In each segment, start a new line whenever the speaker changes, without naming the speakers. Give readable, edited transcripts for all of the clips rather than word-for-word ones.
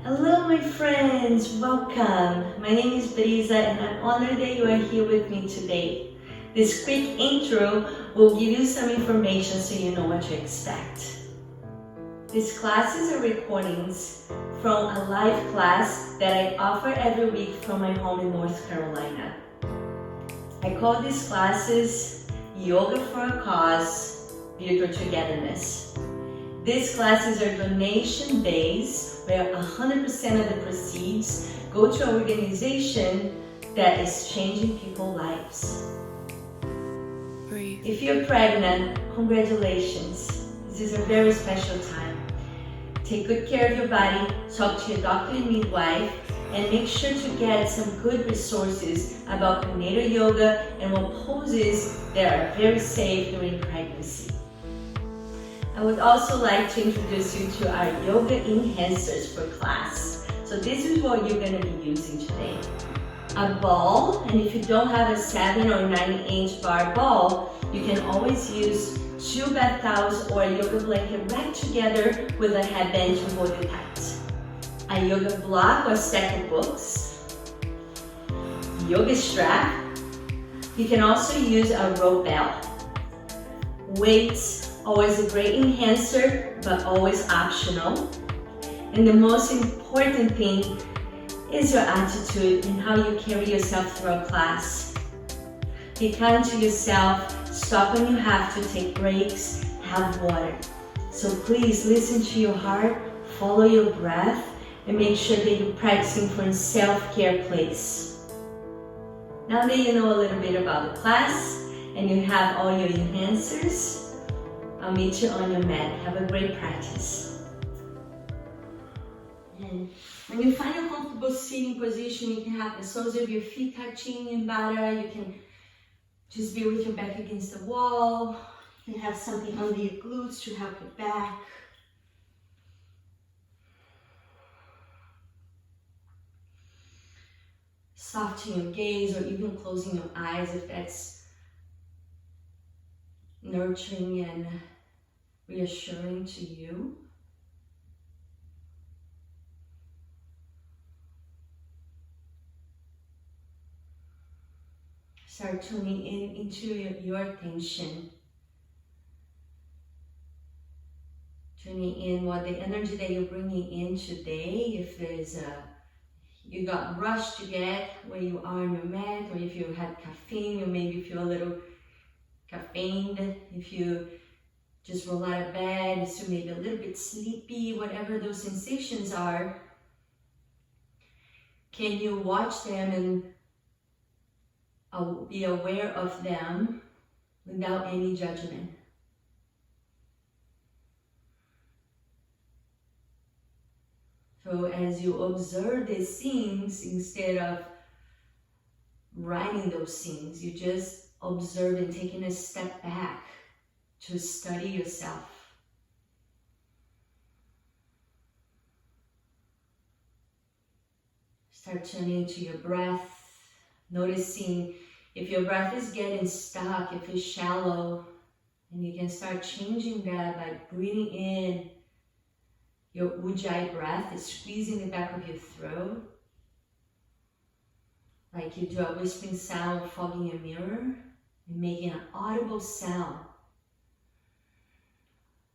Hello my friends, welcome. My name is Brisa and I'm honored that you are here with me today. This quick intro will give you some information so you know what to expect. These classes are recordings from a live class that I offer every week from my home in North Carolina. I call these classes Yoga for a Cause, Build Your Togetherness. These classes are donation-based, where 100% of the proceeds go to an organization that is changing people's lives. Breathe. If you're pregnant, congratulations. This is a very special time. Take good care of your body, talk to your doctor and midwife, and make sure to get some good resources about prenatal yoga and what poses that are very safe during pregnancy. I would also like to introduce you to our yoga enhancers for class. So this is what you're going to be using today. A ball, and if you don't have a 7 or 9-inch bar ball, you can always use 2 bath towels or a yoga blanket wrapped together with a headband to hold it tight. A yoga block or stack of books. Yoga strap. You can also use a rope bell. Weights. Always a great enhancer, but always optional. And the most important thing is your attitude and how you carry yourself throughout class. Be kind to yourself, stop when you have to, take breaks, have water. So please listen to your heart, follow your breath, and make sure that you're practicing from a self-care place. Now that you know a little bit about the class and you have all your enhancers, I'll meet you on your mat. Have a great practice. And when you find a comfortable sitting position, you can have the soles of your feet touching in bada. You can just be with your back against the wall. You can have something under your glutes to help your back. Soften your gaze or even closing your eyes if that's nurturing and reassuring to you. Start tuning into your attention. Tuning in what the energy that you're bringing in today. If there's you got rushed to get where you are on your mat, or if you had caffeine, you maybe feel a little caffeined. If you just roll out of bed, you still maybe a little bit sleepy, whatever those sensations are, can you watch them and be aware of them without any judgment? So as you observe these scenes, instead of writing those scenes, you just observe and taking a step back to study yourself. Start tuning to your breath, noticing if your breath is getting stuck, if it's shallow, and you can start changing that by breathing in your ujjayi breath, is squeezing the back of your throat, like you do a whispering sound fogging a mirror, and making an audible sound,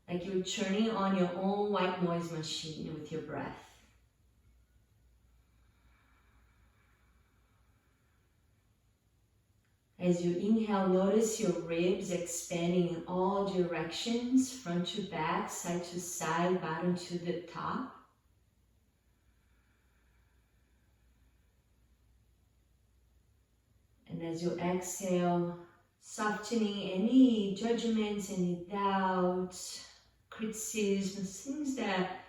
like you're turning on your own white noise machine with your breath. As you inhale, notice your ribs expanding in all directions, front to back, side to side, bottom to the top. And as you exhale, softening any judgments, any doubts, criticisms, things that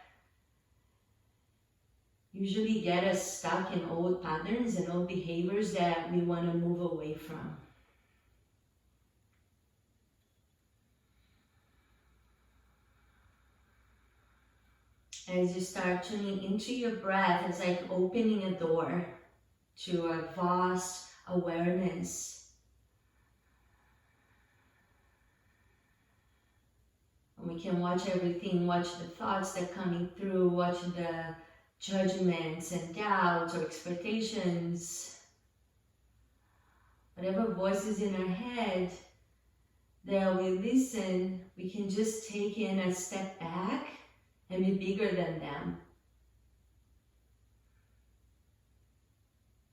usually get us stuck in old patterns and old behaviors that we want to move away from. As you start tuning into your breath, it's like opening a door to a vast awareness. And we can watch everything, watch the thoughts that are coming through, watch the judgments and doubts or expectations, whatever voices in our head that we listen, we can just take in a step back and be bigger than them.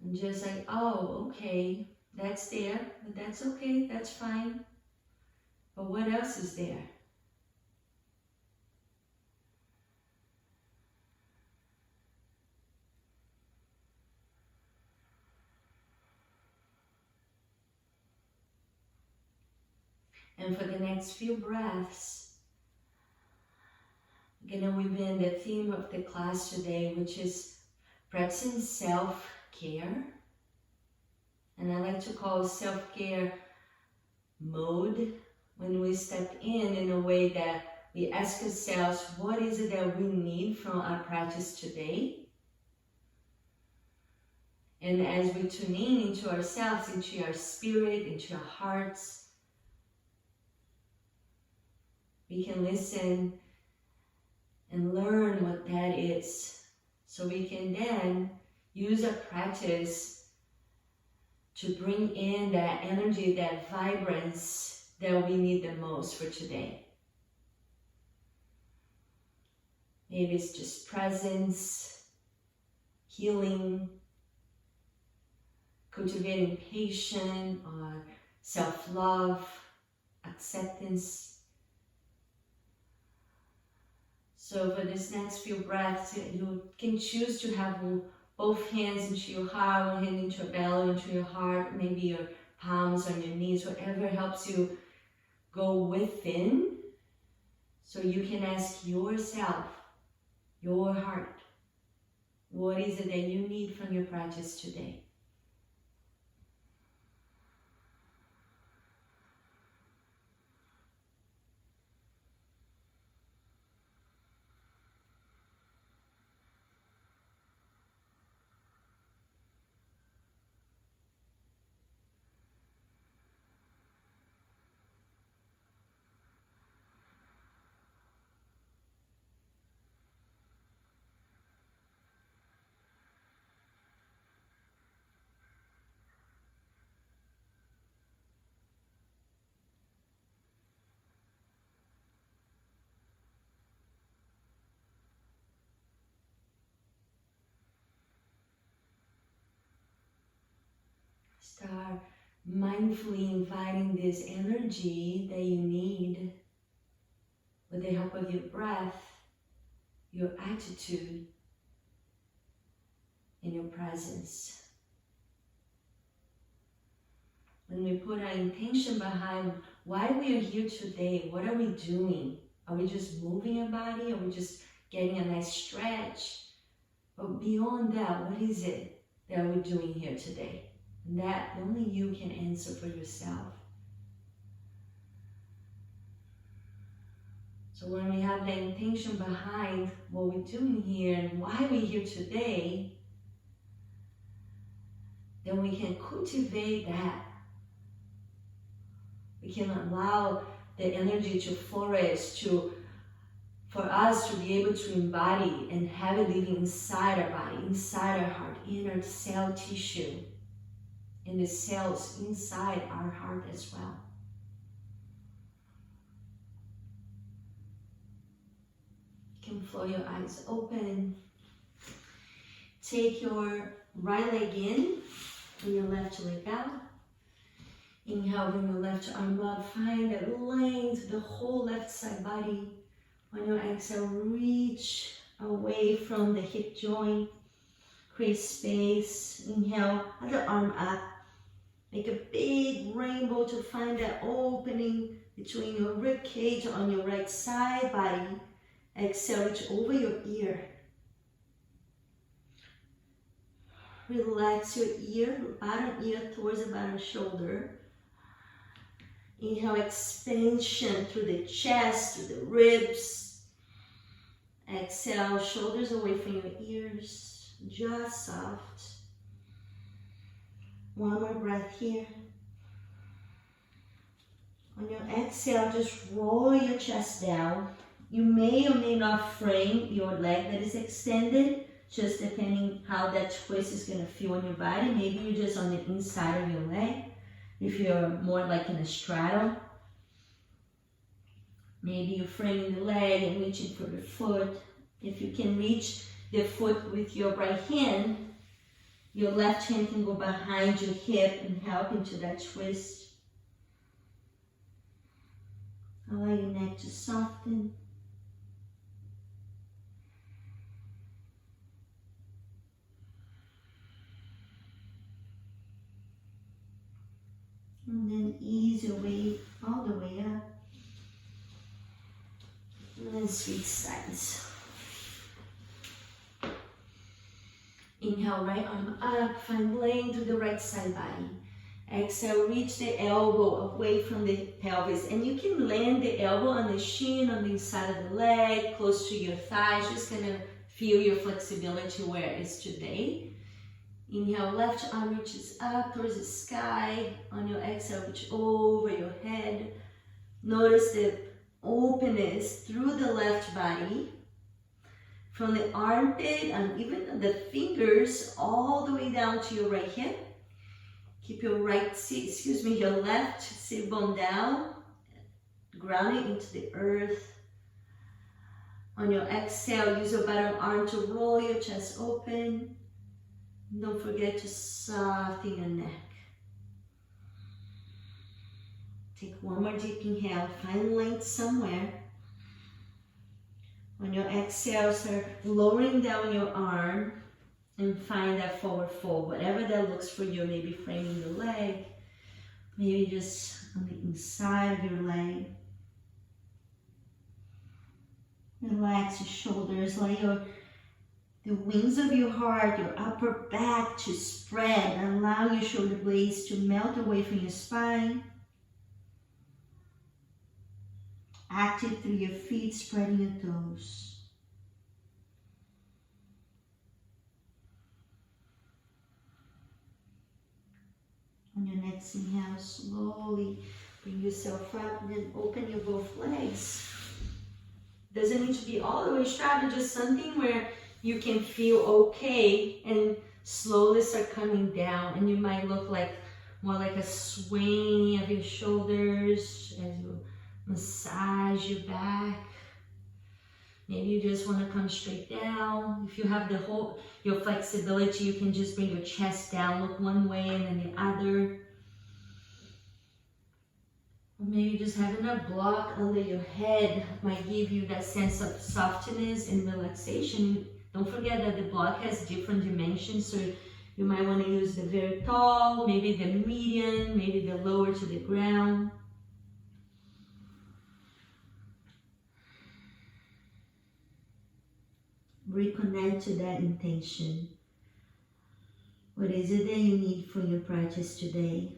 And just like, oh, okay, that's there, but that's okay, that's fine. But what else is there? And for the next few breaths, we're gonna weave in the theme of the class today, which is practicing self-care. And I like to call self-care mode, when we step in a way that we ask ourselves, what is it that we need from our practice today? And as we tune in into ourselves, into our spirit, into our hearts, we can listen and learn what that is. So we can then use our practice to bring in that energy, that vibrance that we need the most for today. Maybe it's just presence, healing, cultivating patience or self-love, acceptance. So for this next few breaths, you can choose to have both hands into your heart, one hand into your belly, into your heart, maybe your palms on your knees, whatever helps you go within. So you can ask yourself, your heart, what is it that you need from your practice today? Start mindfully inviting this energy that you need with the help of your breath, your attitude, and your presence. When we put our intention behind why we are here today, what are we doing? Are we just moving our body? Are we just getting a nice stretch? But beyond that, what is it that we're doing here today? And that only you can answer for yourself. So when we have the intention behind what we're doing here and why we're here today, then we can cultivate that. We can allow the energy to flourish, for us to be able to embody and have it living inside our body, inside our heart, in our cell tissue, in the cells inside our heart as well. You can flow your eyes open. Take your right leg in, and your left leg out. Inhale, bring your left arm up, find that length, the whole left side body. On your exhale, reach away from the hip joint, create space. Inhale, other arm up. Make a big rainbow to find that opening between your rib cage on your right side body. Exhale, reach over your ear. Relax your ear, bottom ear towards the bottom shoulder. Inhale, expansion through the chest, through the ribs. Exhale, shoulders away from your ears, just soft. One more breath here. On your exhale, just roll your chest down. You may or may not frame your leg that is extended, just depending how that twist is going to feel on your body. Maybe you're just on the inside of your leg. If you're more like in a straddle, maybe you're framing the leg and reaching for the foot. If you can reach the foot with your right hand, your left hand can go behind your hip and help into that twist. Allow your neck to soften. And then ease your way all the way up. And then switch sides. Inhale, right arm up, find length to the right side body. Exhale, reach the elbow away from the pelvis. And you can land the elbow on the shin, on the inside of the leg, close to your thighs. Just gonna feel your flexibility where it is today. Inhale, left arm reaches up towards the sky. On your exhale, reach over your head. Notice the openness through the left body. From the armpit and even the fingers all the way down to your right hip. Keep your your left sit bone down, grounding into the earth. On your exhale, use your bottom arm to roll your chest open. Don't forget to soften your neck. Take one more deep inhale, find length somewhere. On your exhale, start lowering down your arm and find that forward fold, whatever that looks for you. Maybe framing the leg, maybe just on the inside of your leg. Relax your shoulders, allow the wings of your heart, your upper back to spread. Allow your shoulder blades to melt away from your spine. Active through your feet, spreading your toes. On your next inhale, slowly bring yourself up and then open your both legs. Doesn't need to be all the way straddled, just something where you can feel okay and slowly start coming down. And you might look like more like a swaying of your shoulders as you massage your back. Maybe you just want to come straight down. If you have your flexibility, you can just bring your chest down, look one way and then the other. Or maybe just having a block under your head might give you that sense of softness and relaxation. Don't forget that the block has different dimensions, so you might want to use the very tall, maybe the medium, maybe the lower to the ground. Reconnect to that intention. What is it that you need for your practice today?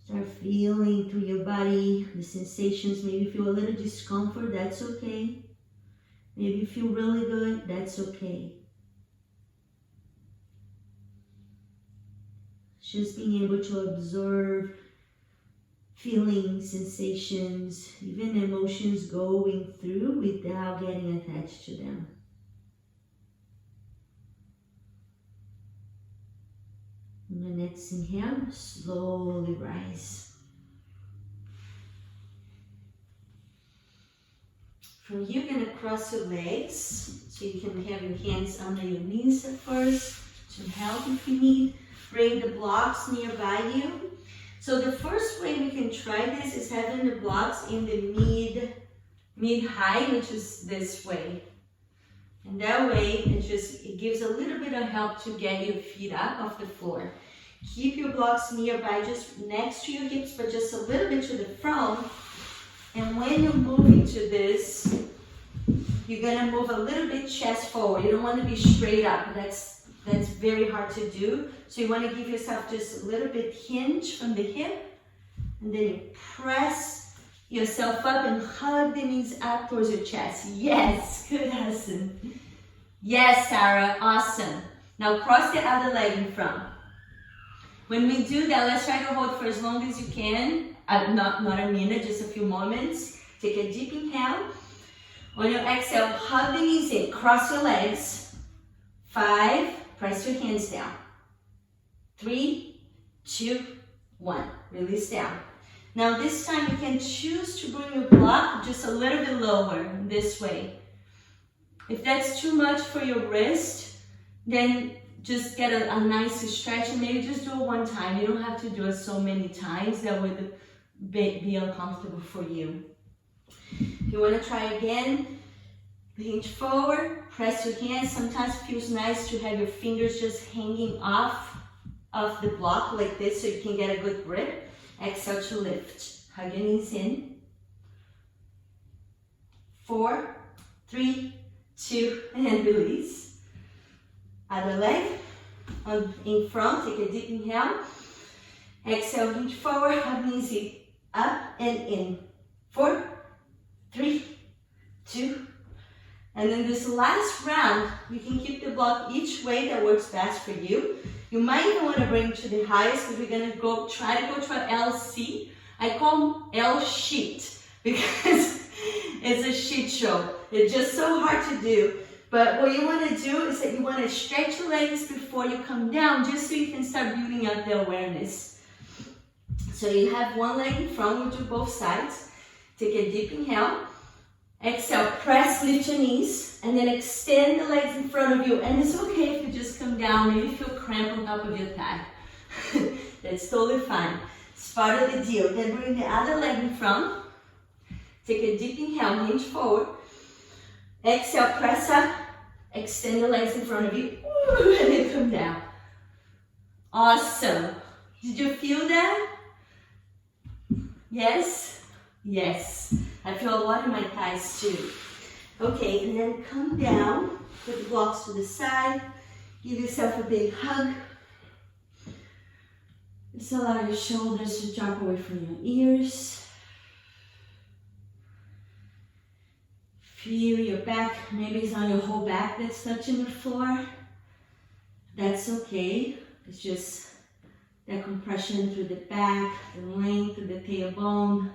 Start feeling through your body the sensations. Maybe you feel a little discomfort, that's okay. Maybe you feel really good, that's okay. Just being able to observe feelings, sensations, even emotions going through without getting attached to them. On the next inhale, slowly rise. From here, you're going to cross your legs, so you can have your hands under your knees at first to help if you need. Bring the blocks nearby you. So the first way we can try this is having the blocks in the mid-height, which is this way. And that way, it gives a little bit of help to get your feet up off the floor. Keep your blocks nearby, just next to your hips, but just a little bit to the front. And when you move into this, you're gonna move a little bit chest forward. You don't want to be straight up. That's very hard to do. So you want to give yourself just a little bit hinge from the hip, and then you press yourself up and hug the knees up towards your chest. Yes, good Hassan. Yes, Sarah, awesome. Now cross the other leg in front. When we do that, let's try to hold for as long as you can. Not a minute, just a few moments. Take a deep inhale. On your exhale, hug the knees in, cross your legs. 5, press your hands down. 3, 2, 1, release down. Now this time you can choose to bring your block just a little bit lower, this way. If that's too much for your wrist, then just get a nice stretch and maybe just do it one time. You don't have to do it so many times, that would be uncomfortable for you. If you want to try again, hinge forward, press your hands. Sometimes it feels nice to have your fingers just hanging off of the block like this so you can get a good grip. Exhale to lift. Hug your knees in. 4, 3, 2, and release. Other leg in front. Take a deep inhale. Exhale, hinge forward, hug knees up and in. 4, 3, 2, and then this last round, you can keep the block each way that works best for you. You might even want to bring it to the highest, because we're going to try to go to an LC. I call L sheet because it's a shit show. It's just so hard to do. But what you want to do is that you want to stretch your legs before you come down, just so you can start building up the awareness. So you have one leg in front, we'll do both sides. Take a deep inhale. Exhale, press, lift your knees, and then extend the legs in front of you. And it's okay if you just come down, maybe feel cramp on top of your thigh. That's totally fine. It's part of the deal. Then bring the other leg in front. Take a deep inhale, hinge forward. Exhale, press up, extend the legs in front of you, and then come down. Awesome. Did you feel that? Yes? Yes. I feel a lot in my thighs too. Okay, and then come down, put the blocks to the side, give yourself a big hug. Just allow your shoulders to drop away from your ears. Feel your back, maybe it's not your whole back that's touching the floor. That's okay. It's just that compression through the back, the length of the tailbone.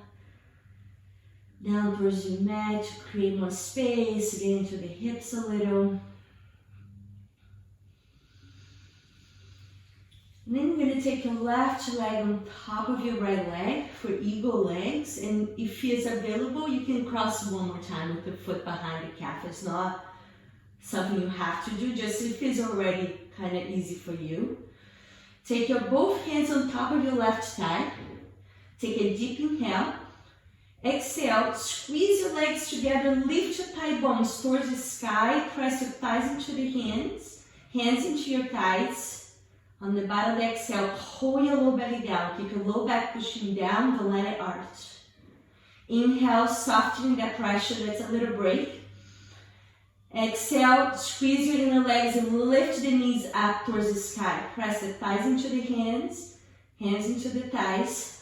Down towards your mat to create more space, get into the hips a little. And then you're going to take your left leg on top of your right leg for eagle legs. And if it's available, you can cross one more time with the foot behind the calf. It's not something you have to do, just if it's already kind of easy for you. Take your both hands on top of your left thigh. Take a deep inhale. Exhale, squeeze your legs together, lift your thigh bones towards the sky, press your thighs into the hands into your thighs. On the bottom of the exhale, pull your low belly down, keep your low back pushing down, don't let it arch. Inhale, softening that pressure, that's a little break. Exhale, squeeze your inner legs and lift the knees up towards the sky. Press the thighs into the hands into the thighs.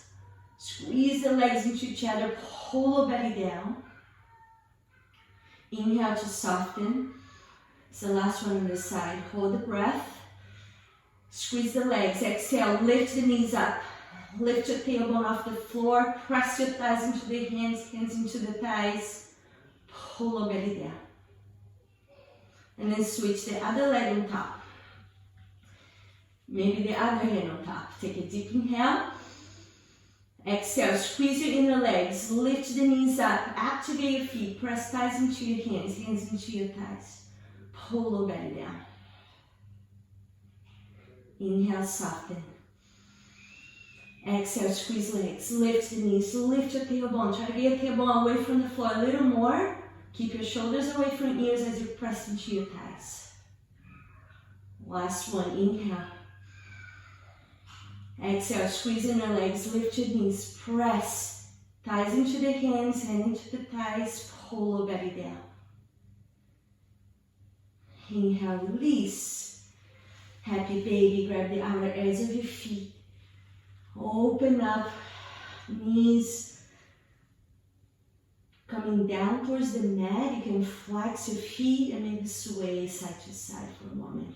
Squeeze the legs into each other, pull the belly down. Inhale to soften. It's the last one on this side. Hold the breath. Squeeze the legs. Exhale, lift the knees up. Lift your tailbone off the floor. Press your thighs into the hands into the thighs. Pull the belly down. And then switch the other leg on top. Maybe the other hand on top. Take a deep inhale. Exhale, squeeze your inner legs, lift the knees up, activate your feet, press thighs into your hands into your thighs. Pull the belly down. Inhale, soften. Exhale, squeeze legs, lift the knees, lift your tailbone. Try to get your tailbone away from the floor a little more. Keep your shoulders away from your ears as you press into your thighs. Last one, inhale. Exhale, squeeze in the legs, lift your knees, press thighs into the hands, hand into the thighs, pull the belly down. Inhale, release. Happy baby, grab the outer edge of your feet. Open up, knees coming down towards the mat. You can flex your feet and maybe sway side to side for a moment.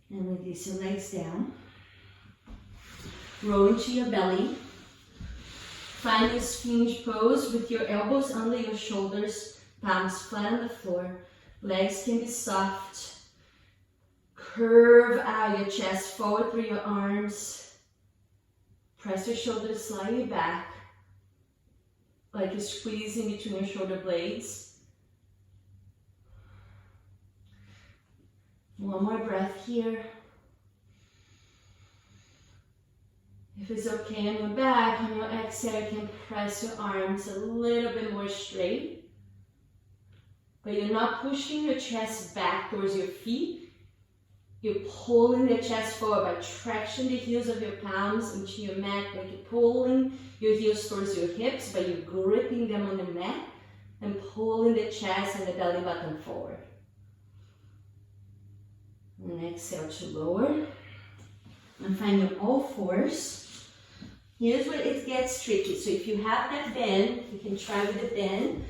And release your legs down. Roll into your belly. Find this hinge pose with your elbows under your shoulders, palms flat on the floor. Legs can be soft. Curve out your chest forward through your arms. Press your shoulders slightly back, like you're squeezing between your shoulder blades. One more breath here. If it's okay on your back, on your exhale, you can press your arms a little bit more straight. But you're not pushing your chest back towards your feet. You're pulling the chest forward by traction the heels of your palms into your mat, like you're pulling your heels towards your hips, but you're gripping them on the mat and pulling the chest and the belly button forward. And exhale to lower. And find your all fours. Here's where it gets tricky. So if you have that bend, you can try with the bend.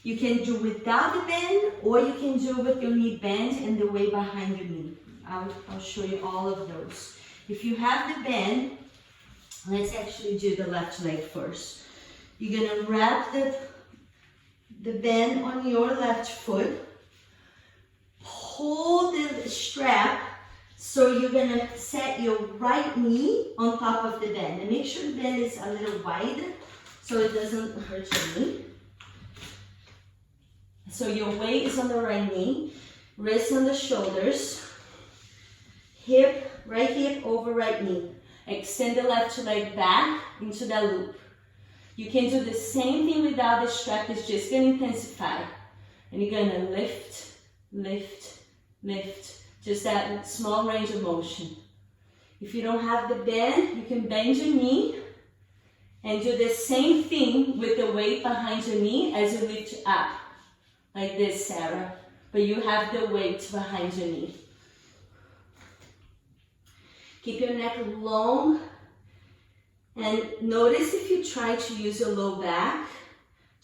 You can do without the bend, or you can do with your knee bent and the weight behind your knee. I'll show you all of those. If you have the bend, let's actually do the left leg first. You're gonna wrap the bend on your left foot. Pull the strap, so you're gonna set your right knee on top of the bend. And make sure the bend is a little wide, so it doesn't hurt your knee. So your weight is on the right knee, wrist on the shoulders, hip, right hip over right knee. Extend the left leg back into that loop. You can do the same thing without the strap, it's just gonna intensify. And you're gonna lift, lift, lift, just that small range of motion. If you don't have the bend, you can bend your knee and do the same thing with the weight behind your knee as you lift up. Like this, Sarah, but you have the weight behind your knee. Keep your neck long, and notice if you try to use your low back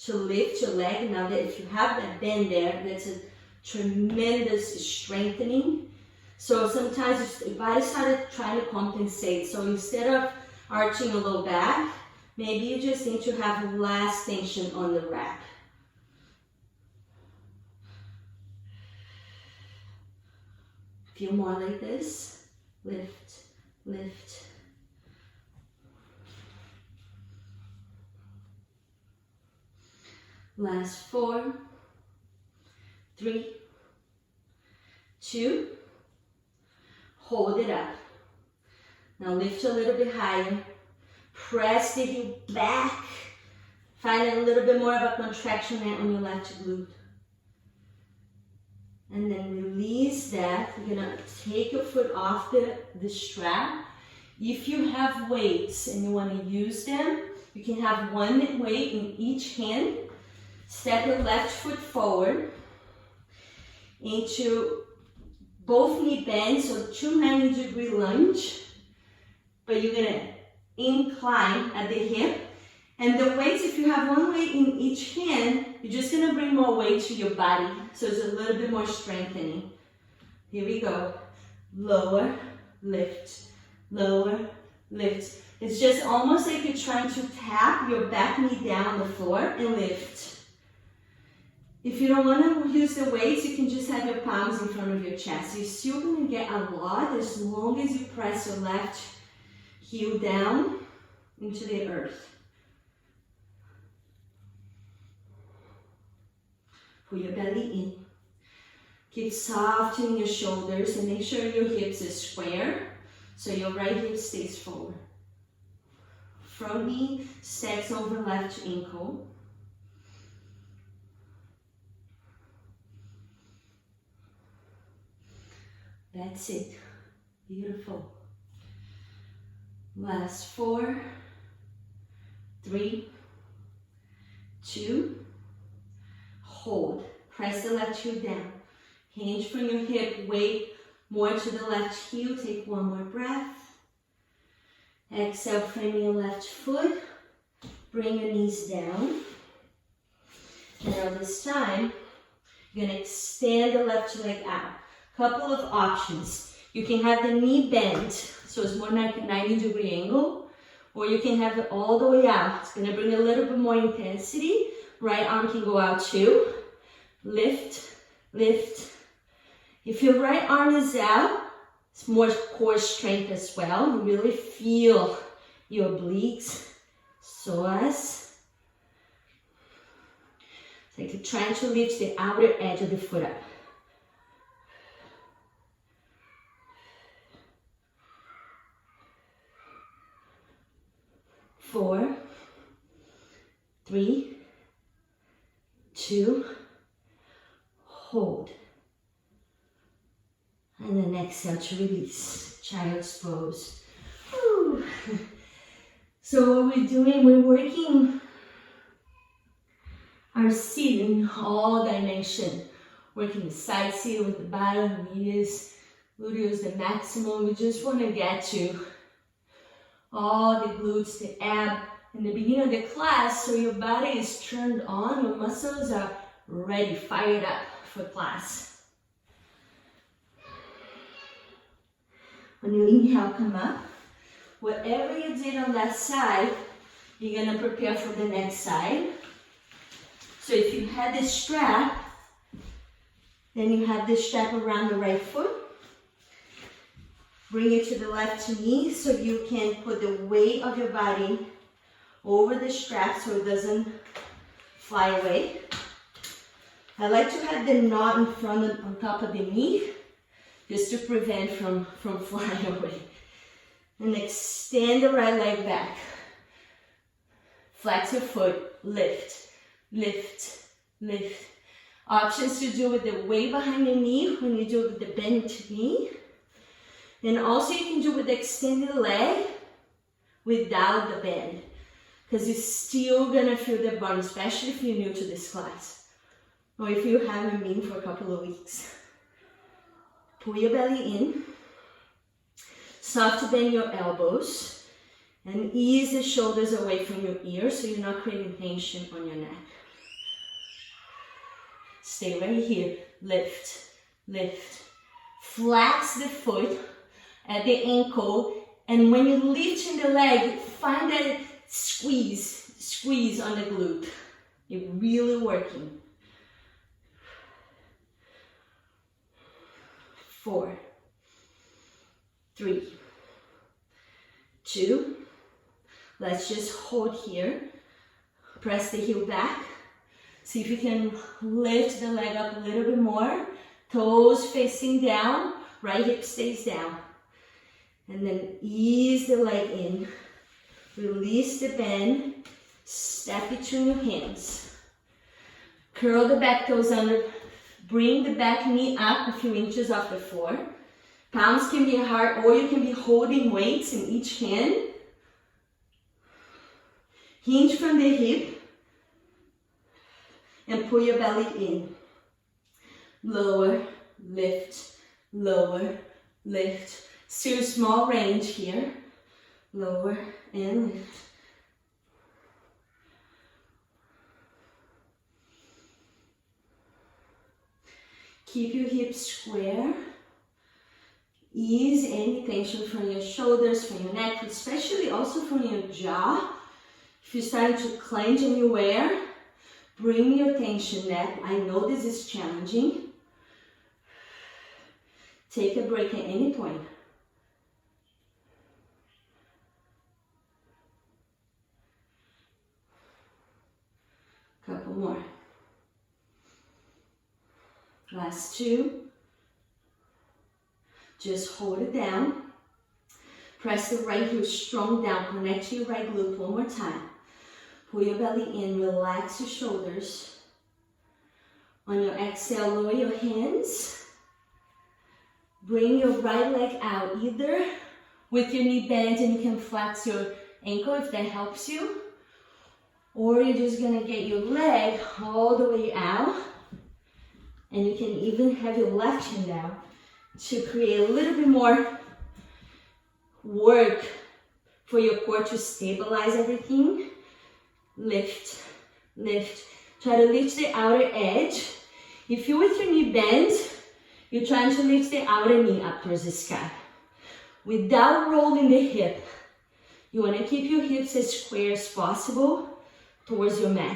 to lift your leg. Now that if you have that bend there, that's a tremendous strengthening. So sometimes your body started trying to compensate. So instead of arching your low back, maybe you just need to have less tension on the rack. A few more like this. Lift, lift. Last 4, 3, 2. Hold it up. Now lift a little bit higher. Press the heel back. Find a little bit more of a contraction on your left glute. And then release that. You're gonna take your foot off the strap. If you have weights and you wanna use them, you can have one weight in each hand. Step your left foot forward into both knee bends, so 290-degree lunge. But you're gonna incline at the hip. And the weights, if you have one weight in each hand, you're just gonna bring more weight to your body. So it's a little bit more strengthening. Here we go. Lower, lift, lower, lift. It's just almost like you're trying to tap your back knee down on the floor and lift. If you don't want to use the weights, you can just have your palms in front of your chest. You're still gonna get a lot as long as you press your left heel down into the earth. Pull your belly in. Keep softening your shoulders and make sure your hips are square so your right hip stays forward. Front knee stacks over left ankle. That's it. Beautiful. Last 4, 3, 2. Hold. Press the left heel down. Hinge from your hip. Weight more to the left heel. Take one more breath. Exhale, framing your left foot. Bring your knees down. And now this time, you're going to extend the left leg out. Couple of options. You can have the knee bent, so it's more like a 90-degree angle, or you can have it all the way out. It's gonna bring a little bit more intensity. Right arm can go out too. Lift, lift. If your right arm is out, it's more core strength as well. You really feel your obliques, psoas. It's like you're trying to lift the outer edge of the foot up. Four, 3, 2, hold. And then exhale to release, child's pose. Whew. So what we're doing, we're working our seat in all dimension. Working the side seat with the bottom, medius, gluteus, the maximum. We just want to get to all the glutes, the ab, in the beginning of the class, so your body is turned on, your muscles are ready, fired up for class. When you inhale, come up. Whatever you did on that side, you're gonna prepare for the next side. So if you had this strap, then you have this strap around the right foot. Bring it to the left knee so you can put the weight of your body over the strap so it doesn't fly away. I like to have the knot in front of, on top of the knee, just to prevent from flying away. And extend the right leg back. Flex your foot, lift, lift, lift. Options to do with the weight behind the knee when you do it with the bent knee. And also you can do with the extended leg without the bend, because you're still gonna feel the burn, especially if you're new to this class, or if you haven't been for a couple of weeks. Pull your belly in, soft bend your elbows, and ease the shoulders away from your ears so you're not creating tension on your neck. Stay right here, lift, lift. Flex the foot at the ankle, and when you're lifting the leg, find that squeeze on the glute. You're really working. 4, 3, 2. Let's just hold here. Press the heel back. See if you can lift the leg up a little bit more. Toes facing down, right hip stays down. And then ease the leg in. Release the bend. Step between your hands. Curl the back toes under. Bring the back knee up a few inches off the floor. Palms can be hard, or you can be holding weights in each hand. Hinge from the hip. And pull your belly in. Lower, lift, lower, lift. Still small range here. Lower and lift. Keep your hips square. Ease any tension from your shoulders, from your neck, especially also from your jaw. If you're starting to clench anywhere, bring your tension neck. I know this is challenging. Take a break at any point. Couple more. Last 2. Just hold it down. Press the right heel strong down. Connect to your right glute one more time. Pull your belly in. Relax your shoulders. On your exhale, lower your hands. Bring your right leg out, either with your knee bent and you can flex your ankle if that helps you. Or you're just gonna get your leg all the way out. And you can even have your left hand down to create a little bit more work for your core to stabilize everything. Lift, lift. Try to lift the outer edge. If you're with your knee bent, You're trying to lift the outer knee up towards the sky. Without rolling the hip, you want to keep your hips as square as possible towards your mat.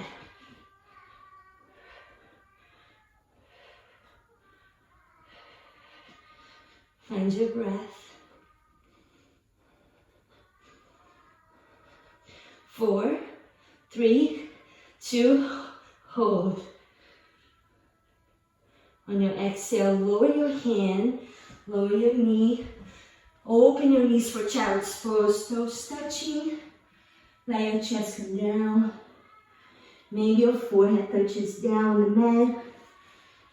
Find your breath. 4, 3, 2, hold. On your exhale, lower your hand, lower your knee. Open your knees for child's pose, toes touching. Let your chest come down. Maybe your forehead touches down the mat.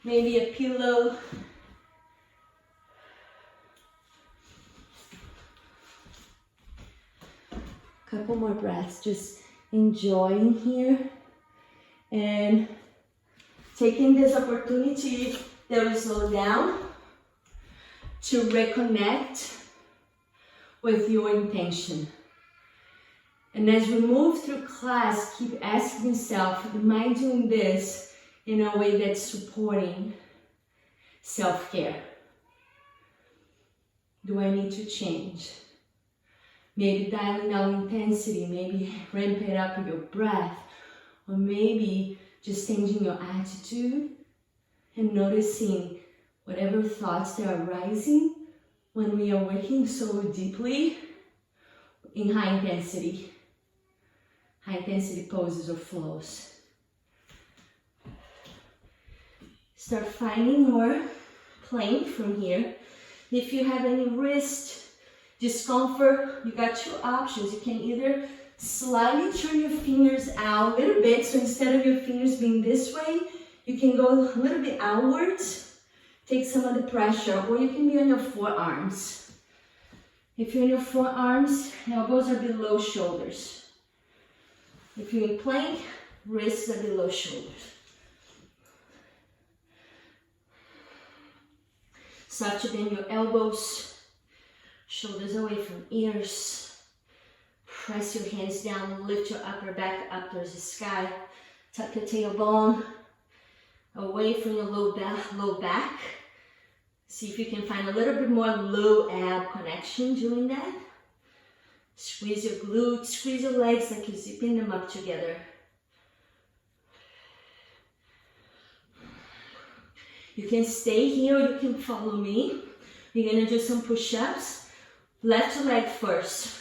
Maybe a pillow. Couple more breaths, just enjoying here and taking this opportunity that we slow down to reconnect with your intention. And as we move through class, keep asking yourself, am I doing this in a way that's supporting self-care? Do I need to change? Maybe dialing down intensity, maybe ramp it up with your breath, or maybe just changing your attitude and noticing whatever thoughts that are rising when we are working so deeply in high intensity poses or flows. Start finding your plank from here. If you have any wrist discomfort, you got two options. You can either slightly turn your fingers out a little bit, so instead of your fingers being this way, you can go a little bit outwards, take some of the pressure, or you can be on your forearms. If you're on your forearms, elbows are below shoulders. If you're in plank, wrists are below shoulders. Start to bend your elbows, shoulders away from ears. Press your hands down, lift your upper back up towards the sky. Tuck your tailbone away from your low back. See if you can find a little bit more low ab connection doing that. Squeeze your glutes, squeeze your legs like you're zipping them up together. You can stay here or you can follow me. We're gonna do some push-ups. Left leg first.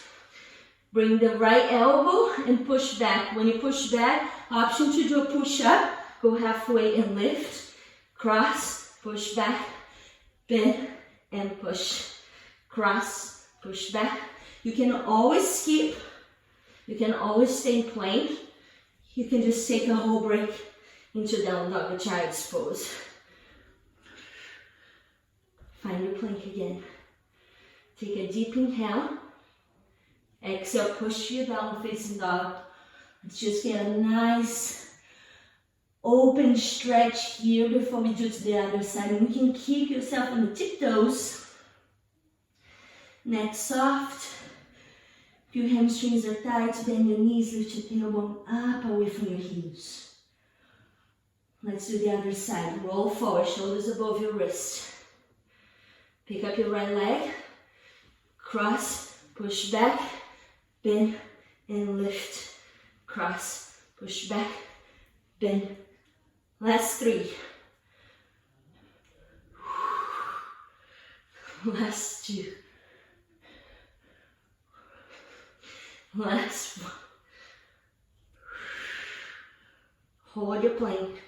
Bring the right elbow and push back. When you push back, option to do a push-up. Go halfway and lift. Cross, push back, bend and push. Cross, push back. You can always skip. You can always stay in plank. You can just take a whole break into down dog or child's pose. Find your plank again. Take a deep inhale. Exhale, push you down facing dog. Let's just get a nice open stretch here before we do to the other side. And you can keep yourself on the tiptoes. Neck soft. If your hamstrings are tight, bend your knees, lift your tailbone up away from your heels. Let's do the other side. Roll forward, shoulders above your wrist. Pick up your right leg, cross, push back, bend and lift. Cross, push back, bend. Last 3. Last 2. Last 1. Hold your plank.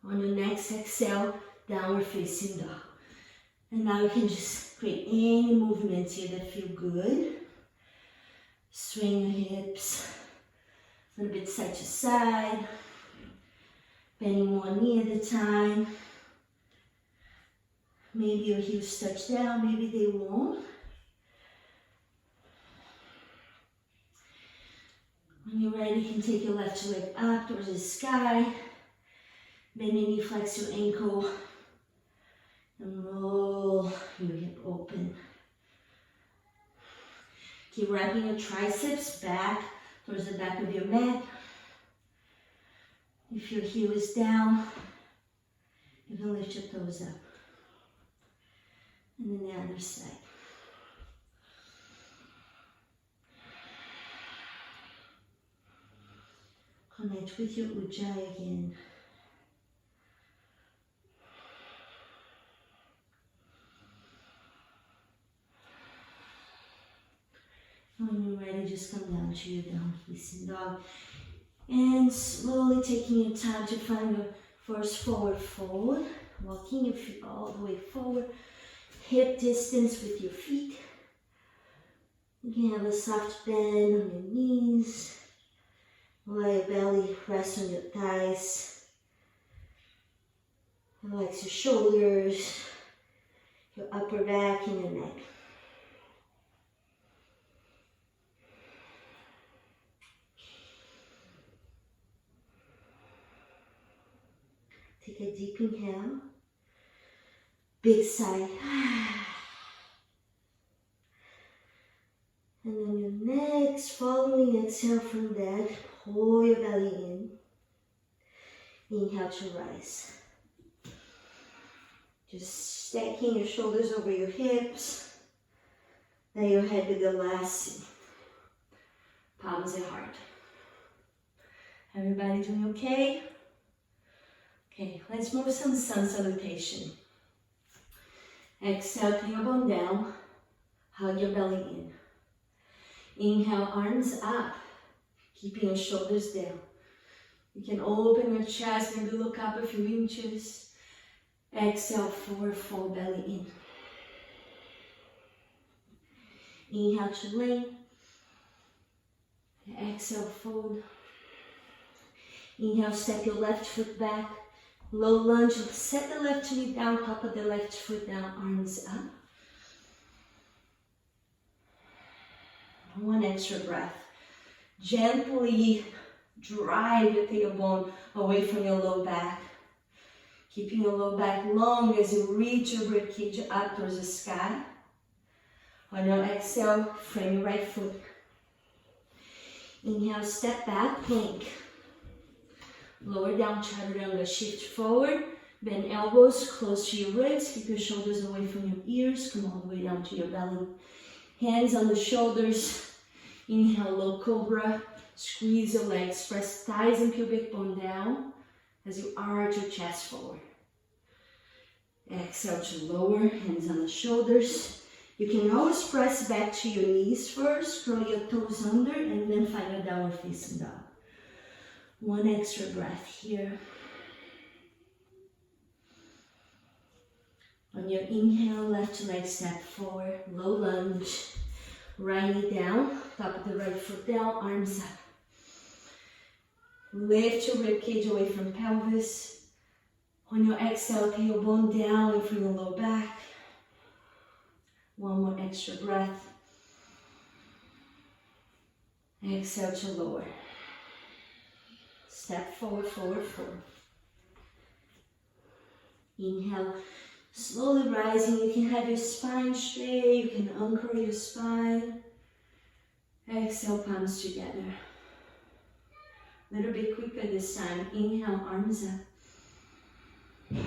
On your next exhale, downward facing dog. And now you can just create any movements here that feel good. Swing your hips a little bit side to side. Bending one knee at a time. Maybe your heels touch down, maybe they won't. When you're ready, you can take your left leg up towards the sky. Bend your knee, flex your ankle. And roll your hip open. Keep wrapping your triceps back towards the back of your mat. If your heel is down, you can lift your toes up. And then the other side. Connect with your ujjayi again. When you're ready, just come down to your down facing dog. And slowly taking your time to find your first forward fold. Walking your feet all the way forward. Hip distance with your feet. You can have a soft bend on your knees. Let your belly rest on your thighs. Relax your shoulders, your upper back and your neck. Take a deep inhale. Big sigh. And then your next following exhale from that, pull your belly in. Inhale to rise. Just stacking your shoulders over your hips. Let your head be the last. Palms at heart. Everybody doing okay? Okay, let's move some sun salutation. Exhale, tailbone down. Hug your belly in. Inhale, arms up, keeping your shoulders down. You can open your chest, maybe look up a few inches. Exhale, forward fold, belly in. Inhale to length. Exhale, fold. Inhale, step your left foot back. Low lunge, set the left knee down, top of the left foot down, arms up. One extra breath. Gently drive your tailbone away from your low back. Keeping your low back long as you reach your ribcage up towards the sky. On your exhale, frame your right foot. Inhale, step back, plank. Lower down, chaturanga, shift forward. Bend elbows close to your ribs. Keep your shoulders away from your ears. Come all the way down to your belly. Hands on the shoulders. Inhale, low cobra. Squeeze your legs. Press thighs and pubic bone down as you arch your chest forward. Exhale to lower. Hands on the shoulders. You can always press back to your knees first. Curl your toes under and then find your downward facing dog. One extra breath here. On your inhale, left leg step forward, low lunge, right knee down, top of the right foot down, arms up. Lift your ribcage away from pelvis. On your exhale, tailbone down away from your low back. One more extra breath. Exhale to lower. Step forward, forward, forward. Inhale, slowly rising. You can have your spine straight. You can anchor your spine. Exhale, palms together. A little bit quicker this time. Inhale, arms up.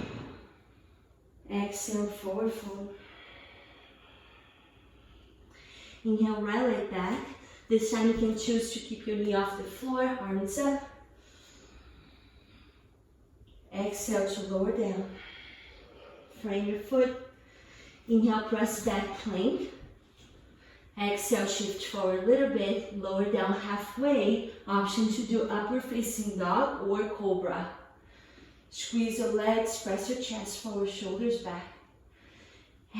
Exhale, forward fold. Inhale, right leg back. This time you can choose to keep your knee off the floor, arms up. Exhale to lower down. Frame your foot. Inhale, press back, plank. Exhale, shift forward a little bit, lower down halfway. Option to do upward facing dog or cobra. Squeeze your legs, press your chest forward, shoulders back.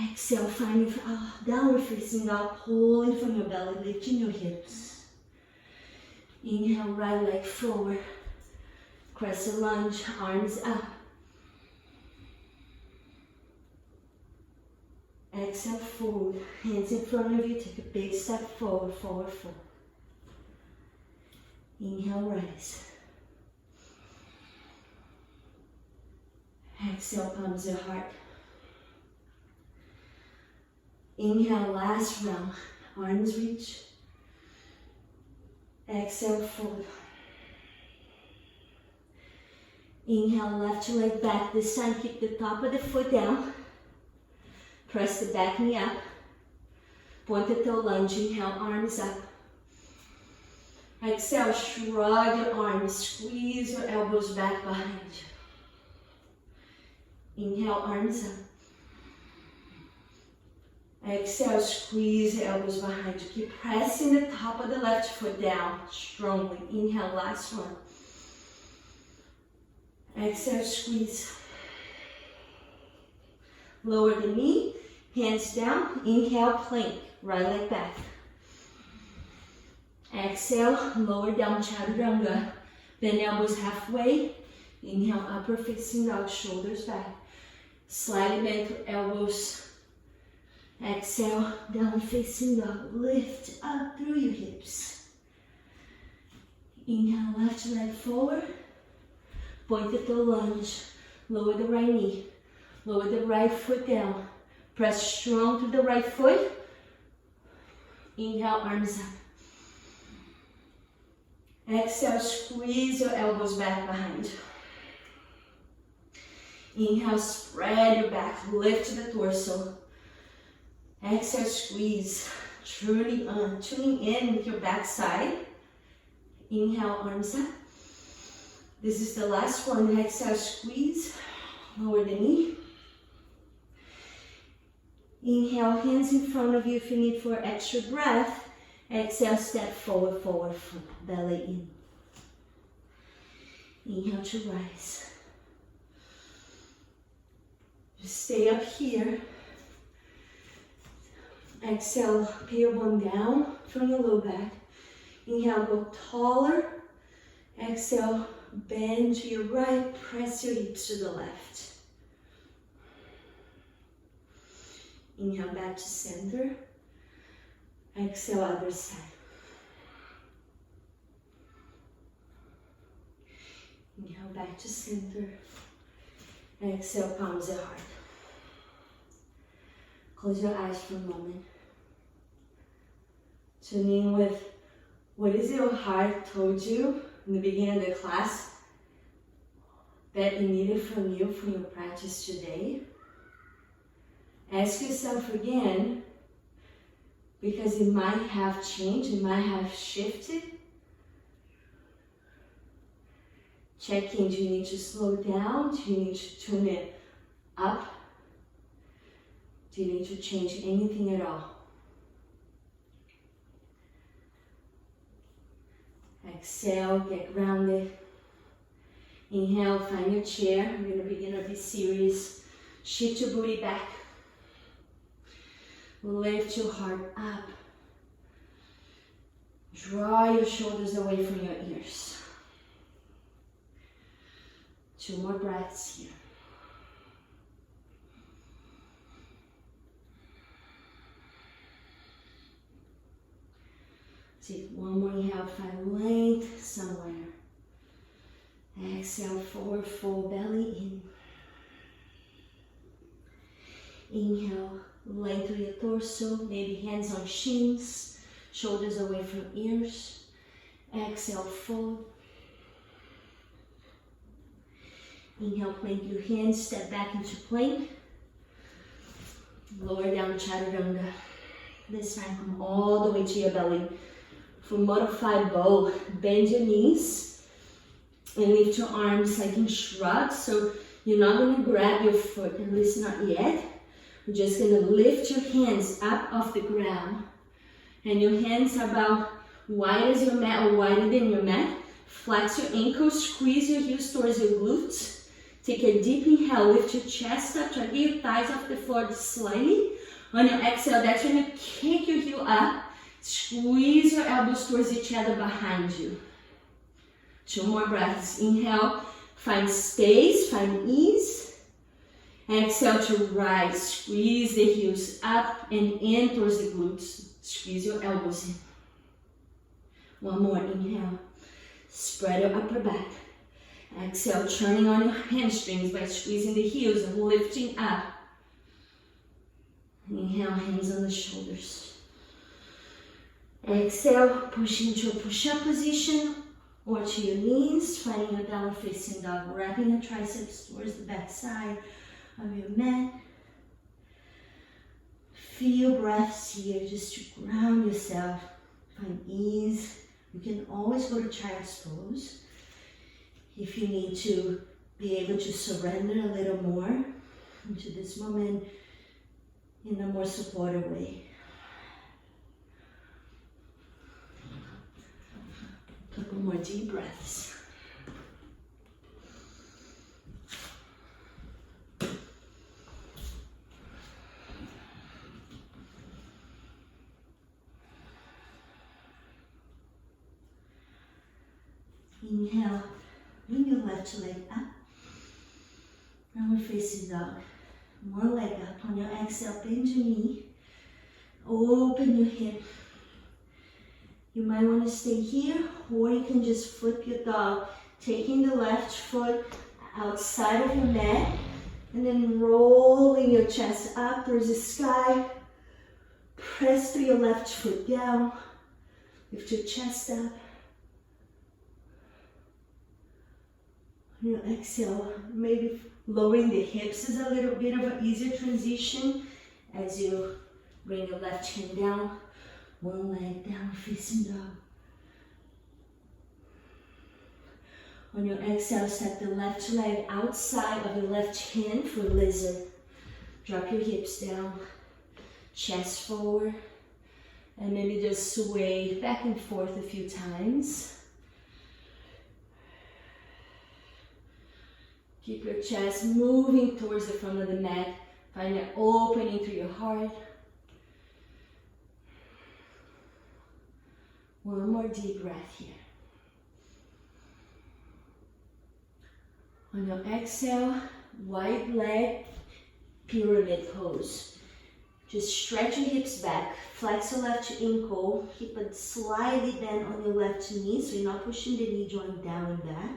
Exhale, find your downward facing dog, pulling from your belly, lifting your hips. Inhale, right leg forward. Crescent lunge, arms up. Exhale, fold. Hands in front of you, take a big step forward, forward, forward. Inhale, rise. Exhale, palms to heart. Inhale, last round. Arms reach. Exhale, fold. Inhale, left leg back. This time, keep the top of the foot down. Press the back knee up. Pointed toe lunge. Inhale, arms up. Exhale, shrug your arms. Squeeze your elbows back behind you. Inhale, arms up. Exhale, squeeze the elbows behind you. Keep pressing the top of the left foot down strongly. Inhale, last one. Exhale, squeeze. Lower the knee, hands down. Inhale, plank, right leg back. Exhale, lower down, chaturanga. Bend elbows halfway. Inhale, upper facing dog, shoulders back. Slightly bend through elbows. Exhale, down facing dog. Lift up through your hips. Inhale, left leg forward. Pointed toe lunge. Lower the right knee. Lower the right foot down. Press strong to the right foot. Inhale, arms up. Exhale, squeeze your elbows back behind. Inhale, spread your back, lift the torso. Exhale, squeeze. Tuning in with your back side. Inhale, arms up. This is the last one. Exhale, squeeze. Lower the knee. Inhale, hands in front of you if you need for extra breath. Exhale, step forward, forward fold, belly in. Inhale to rise. Just stay up here. Exhale, tailbone down from your low back. Inhale, go taller. Exhale, bend to your right, press your hips to the left. Inhale, back to center. Exhale, other side. Inhale, back to center. Exhale, palms the heart. Close your eyes for a moment. Tune in with what is your heart told you in the beginning of the class that it needed from you for your practice today. Ask yourself again, because it might have changed, it might have shifted. Check in, do you need to slow down? Do you need to tune it up? Do you need to change anything at all? Exhale, get grounded. Inhale, find your chair. We're going to begin our series. Shift your booty back. Lift your heart up. Draw your shoulders away from your ears. 2 more breaths here. Take one more inhale, find length somewhere. Exhale, forward fold, belly in. Inhale, lengthen your torso, maybe hands on shins, shoulders away from ears. Exhale, fold. Inhale, plank your hands, step back into plank. Lower down, chaturanga. This time, come all the way to your belly. For modified bow, bend your knees and lift your arms like in shrug. So you're not going to grab your foot, at least not yet. You're just going to lift your hands up off the ground. And your hands are about wide as your mat or wider than your mat. Flex your ankles, squeeze your heels towards your glutes. Take a deep inhale, lift your chest up, try to get your thighs off the floor just slightly. On your exhale, that's when you kick your heel up. Squeeze your elbows towards each other behind you. 2 more breaths. Inhale, find space, find ease. Exhale to rise. Squeeze the heels up and in towards the glutes. Squeeze your elbows in. 1 more. Inhale. Spread your upper back. Exhale, turning on your hamstrings by squeezing the heels and lifting up. Inhale, hands on the shoulders. Exhale, push into a push-up position or to your knees, finding your downward facing dog, wrapping your triceps towards the back side of your mat.
few breaths here just to ground yourself, find ease. You can always go to child's pose if you need to be able to surrender a little more into this moment in a more supportive way. A couple more deep breaths. Inhale, bring your left leg up. Downward facing dog. One leg up. On your exhale, bend your knee. Open your hip. You might want to stay here, or you can just flip your dog, taking the left foot outside of your mat, and then rolling your chest up towards the sky. Press through your left foot down. Lift your chest up. On your exhale, maybe lowering the hips is a little bit of an easier transition as you bring your left hand down, one leg down, facing dog. On your exhale, step the left leg outside of your left hand for lizard. Drop your hips down, chest forward, and maybe just sway back and forth a few times. Keep your chest moving towards the front of the mat. Find an opening through your heart. One more deep breath here. On your exhale, wide leg, pyramid pose. Just stretch your hips back, flex your left ankle, keep it slightly bent on your left knee so you're not pushing the knee joint down and back.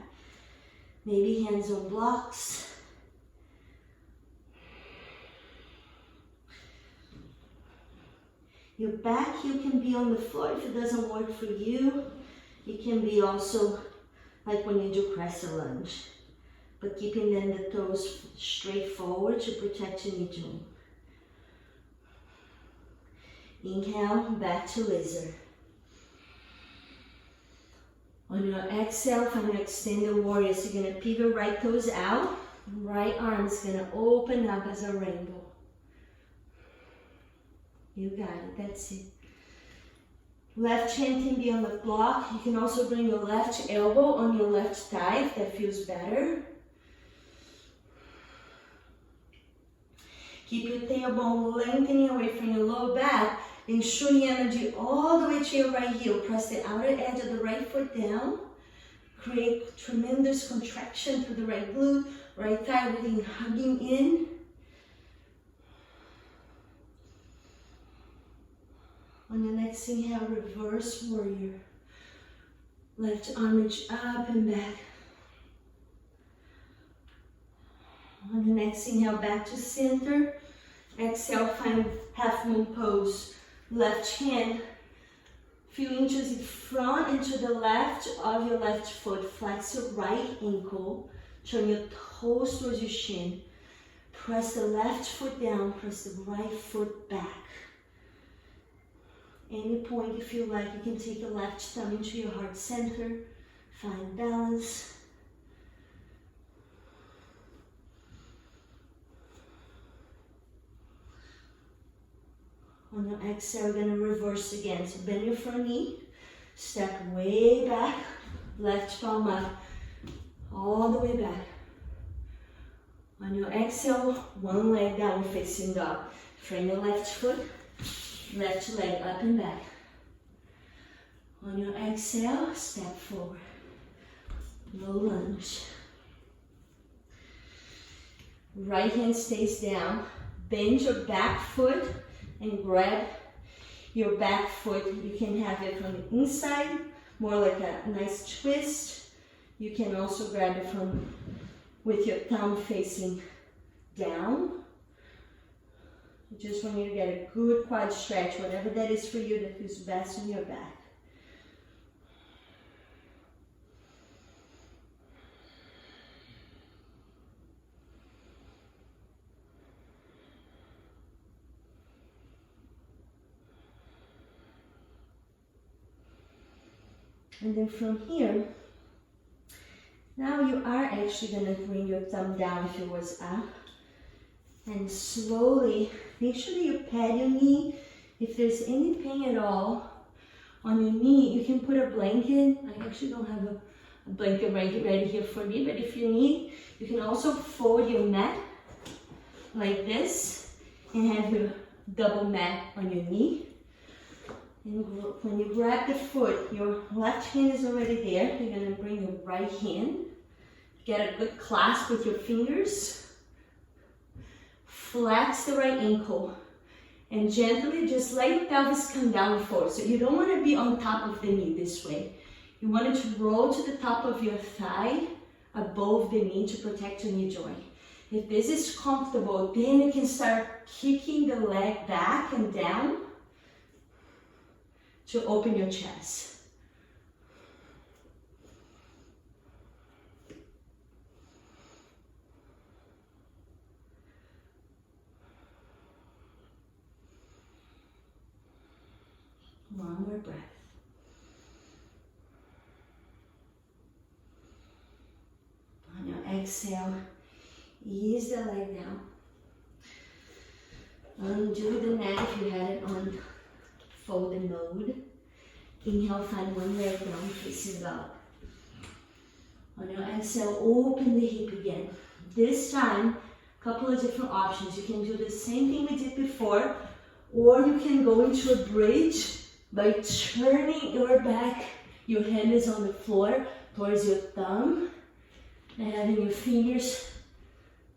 Maybe hands on blocks. Your back heel can be on the floor if it doesn't work for you. It can be also like when you do crescent lunge, but keeping then the toes straight forward to protect your knee joint. Inhale, back to lizard. On your exhale, from your extended warrior, so you're going to pivot right toes out. Right arm is going to open up as a rainbow. You got it, that's it. Left hand can be on the block. You can also bring your left elbow on your left thigh if that feels better. Keep your tailbone lengthening away from your low back. Ensuring energy all the way to your right heel. Press the outer edge of the right foot down. Create tremendous contraction through the right glute, right thigh, everything hugging in. On the next inhale, reverse warrior. Left arm reach up and back. On the next inhale, back to center. Exhale, find half moon pose. Left hand, few inches in front and to the left of your left foot. Flex your right ankle. Turn your toes towards your shin. Press the left foot down. Press the right foot back. Any point you feel like you can take your left thumb into your heart center. Find balance. On your exhale, we're going to reverse again. So bend your front knee, step way back, left palm up, all the way back. On your exhale, one leg down facing dog. Frame your left foot, left leg up and back. On your exhale, step forward. Low lunge. Right hand stays down. Bend your back foot and grab your back foot. You can have it from the inside, more like a nice twist. You can also grab it from with your thumb facing down. I just want you to get a good quad stretch, whatever that is for you that feels best in your back. And then from here, now you are actually going to bring your thumb down if it was up. And slowly, make sure that you pat your knee. If there's any pain at all on your knee, you can put a blanket. I actually don't have a blanket ready here for me, but if you need, you can also fold your mat like this and have your double mat on your knee. And when you grab the foot, your left hand is already there. You're going to bring your right hand. Get a good clasp with your fingers. Flex the right ankle. And gently just let your pelvis come down forward. So you don't want to be on top of the knee this way. You want it to roll to the top of your thigh above the knee to protect your knee joint. If this is comfortable, then you can start kicking the leg back and down to open your chest. One more breath. On your exhale, ease the leg down. Undo the neck if you had it on folded mode. Inhale, find one leg down, facing up. On your exhale, open the hip again. This time, a couple of different options. You can do the same thing we did before, or you can go into a bridge by turning your back. Your hand is on the floor towards your thumb, and having your fingers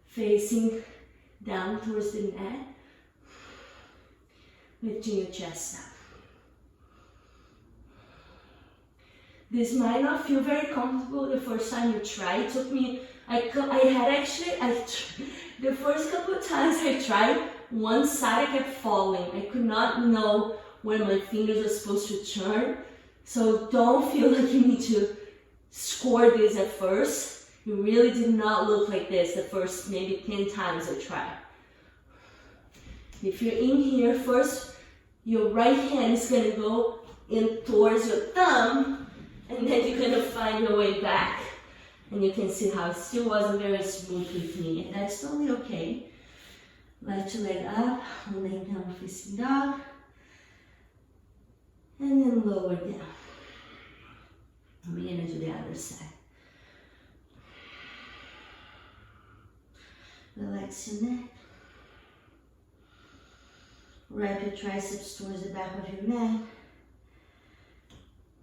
facing down towards the mat, lifting your chest up. This might not feel very comfortable the first time you try. It took me, the first couple of times I tried, one side I kept falling. I could not know where my fingers are supposed to turn. So don't feel like you need to score this at first. It really did not look like this the first maybe 10 times I tried. If you're in here first, your right hand is gonna go in towards your thumb, and then you're gonna find your way back. And you can see how it still wasn't very smooth with me, and that's totally okay. Left leg up, laying down facing dog, and then lower down. We're gonna do the other side. Relax your neck. Wrap your triceps towards the back of your mat.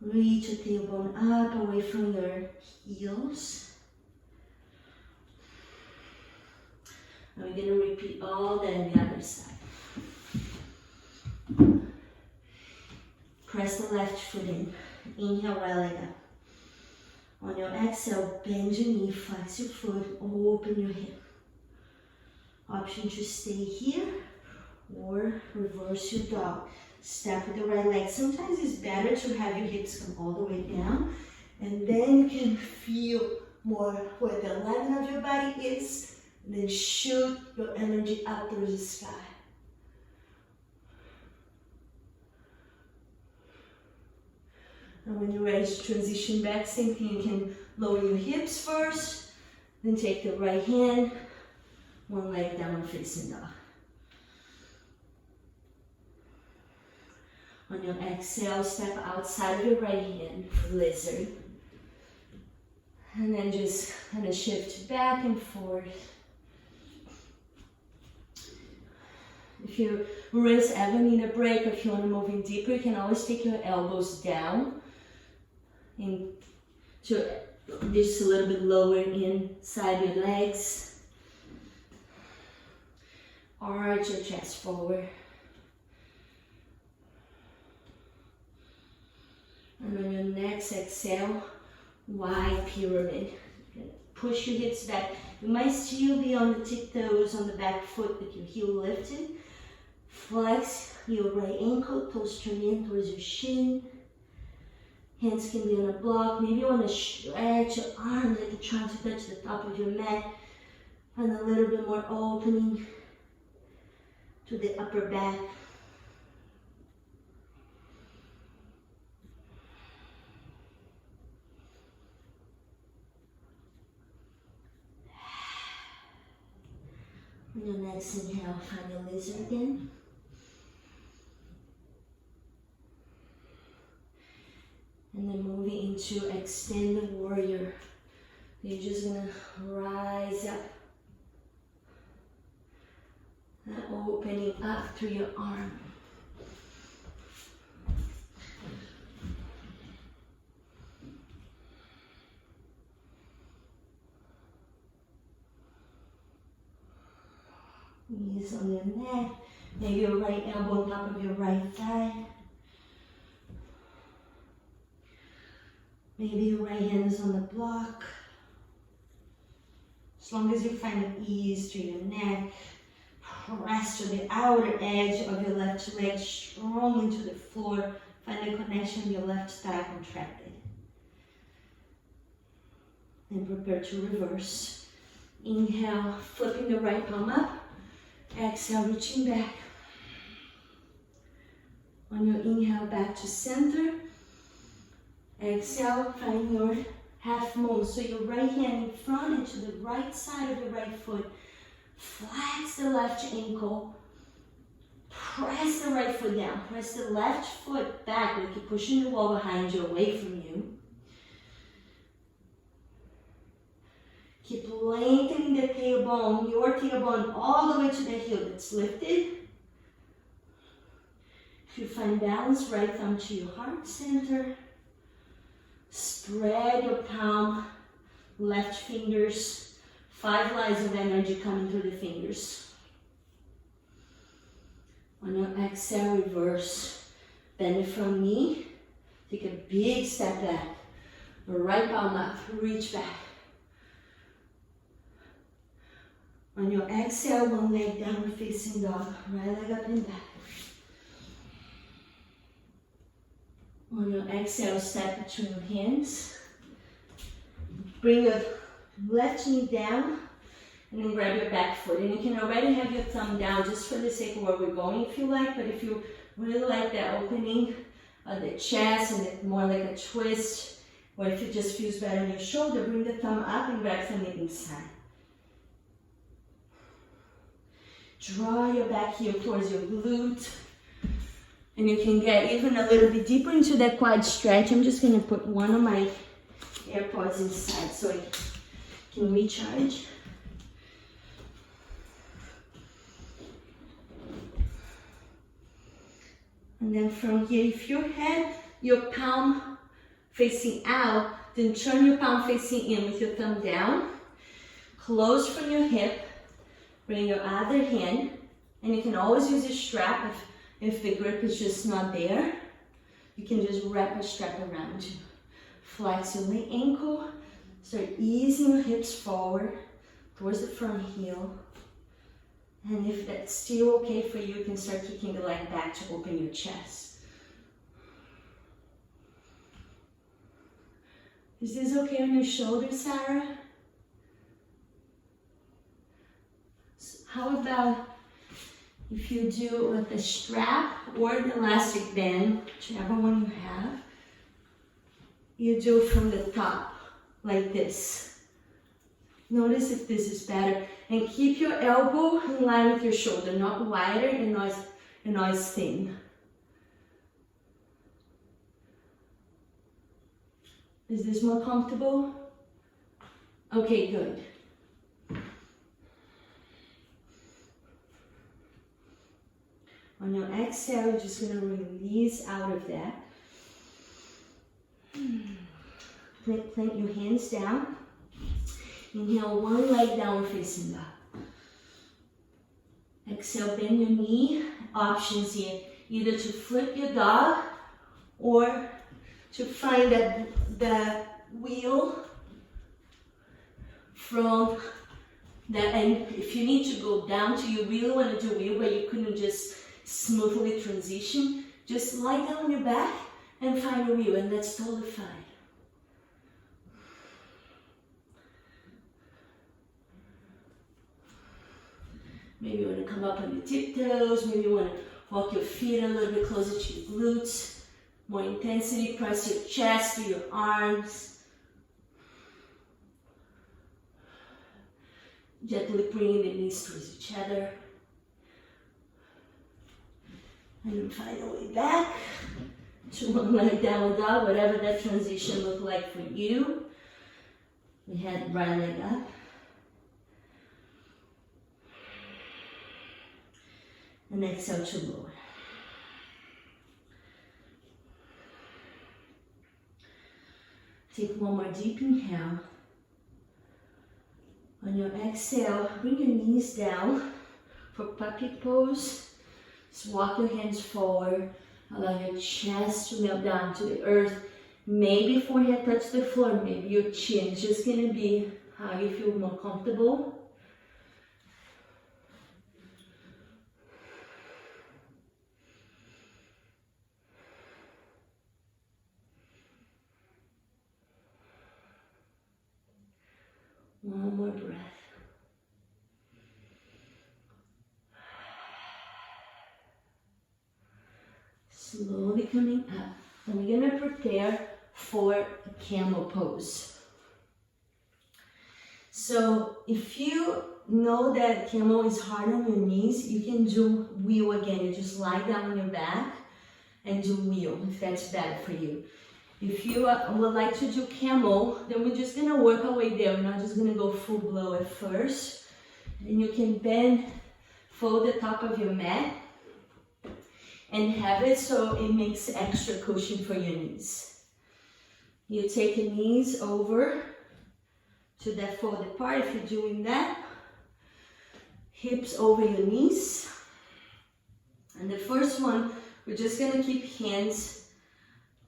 Reach your tailbone up away from your heels. And we're going to repeat all that on the other side. Press the left foot in. Inhale, right leg up. On your exhale, bend your knee, flex your foot, open your hip. Option to stay here or reverse your dog. Step with the right leg. Sometimes it's better to have your hips come all the way down, and then you can feel more where the alignment of your body is, and then shoot your energy up through the sky. And when you're ready to transition back, same thing, you can lower your hips first, then take the right hand, one leg down facing dog. On your exhale, step outside of your right hand for lizard. And then just kind of shift back and forth. If your wrists ever need a break, or if you want to move in deeper, you can always take your elbows down and to just a little bit lower inside your legs. Arch your chest forward. And on your next exhale, wide pyramid. Push your hips back. You might still be on the tiptoes on the back foot with your heel lifted. Flex your right ankle, toes turn in towards your shin. Hands can be on a block. Maybe you want to stretch your arms like you're trying to touch the top of your mat. And a little bit more opening to the upper back. On your next inhale, find your lizard again. And then moving into extended warrior. You're just gonna rise up. And opening up through your arm. Knees on your neck. Maybe your right elbow on top of your right thigh. Maybe your right hand is on the block. As long as you find an ease through your neck, press to the outer edge of your left leg strongly to the floor. Find the connection of your left thigh contracted. And prepare to reverse. Inhale, flipping the right palm up. Exhale, reaching back. On your inhale, back to center. Exhale, find your half moon. So your right hand in front and to the right side of your right foot. Flex the left ankle. Press the right foot down. Press the left foot back like you're pushing the wall behind you, away from you. Keep lengthening the tailbone, your tailbone all the way to the heel that's lifted. If you find balance, right thumb to your heart center. Spread your palm, left fingers, 5 lines of energy coming through the fingers. On your exhale, reverse. Bend the front knee. Take a big step back. Right palm up, reach back. On your exhale, one leg downward facing dog. Right leg up and back. On your exhale, step between your hands. Bring your left knee down and then grab your back foot. And you can already have your thumb down just for the sake of where we're going if you like. But if you really like that opening of the chest and it more like a twist, or if it just feels better on your shoulder, bring the thumb up and grab from the inside. Draw your back heel towards your glute. And you can get even a little bit deeper into that quad stretch. I'm just going to put one of my AirPods inside so I can recharge. And then from here, if you had your palm facing out, then turn your palm facing in with your thumb down. Close from your hip. Bring your other hand, and you can always use a strap if the grip is just not there. You can just wrap a strap around you. Flex your right ankle, start easing your hips forward towards the front heel. And if that's still okay for you, you can start kicking the leg back to open your chest. Is this okay on your shoulders, Sarah? How about if you do it with a strap or an elastic band, whichever one you have, you do it from the top, like this. Notice if this is better. And keep your elbow in line with your shoulder, not wider and not as thin. Is this more comfortable? Okay, good. On your exhale, you're just going to release out of that. Plant your hands down. Inhale, one leg downward facing dog. Exhale, bend your knee. Options here, either to flip your dog or to find the wheel from that. And if you need to go down to, you really want to do a wheel where you couldn't just smoothly transition, just lie down on your back and find a wheel, and that's totally fine. Maybe you want to come up on your tiptoes, maybe you want to walk your feet a little bit closer to your glutes, more intensity, press your chest through your arms. Gently bring the knees towards each other. And then find a way back to one leg down dog, whatever that transition looked like for you. We had right leg up. And exhale to lower. Take one more deep inhale. On your exhale, bring your knees down for puppy pose. Just walk your hands forward. Allow your chest to melt down to the earth. Maybe forehead touch the floor, maybe your chin. It's just gonna be how you feel more comfortable. One more breath. Slowly coming up. And we're gonna prepare for a camel pose. So if you know that camel is hard on your knees, you can do wheel again. You just lie down on your back and do wheel if that's better for you. If you would like to do camel, then we're just gonna work our way there. We're not just gonna go full blow at first. And you can bend, fold the top of your mat and have it so it makes extra cushion for your knees. You take your knees over to that folded part. If you're doing that, hips over your knees. And the first one, we're just gonna keep hands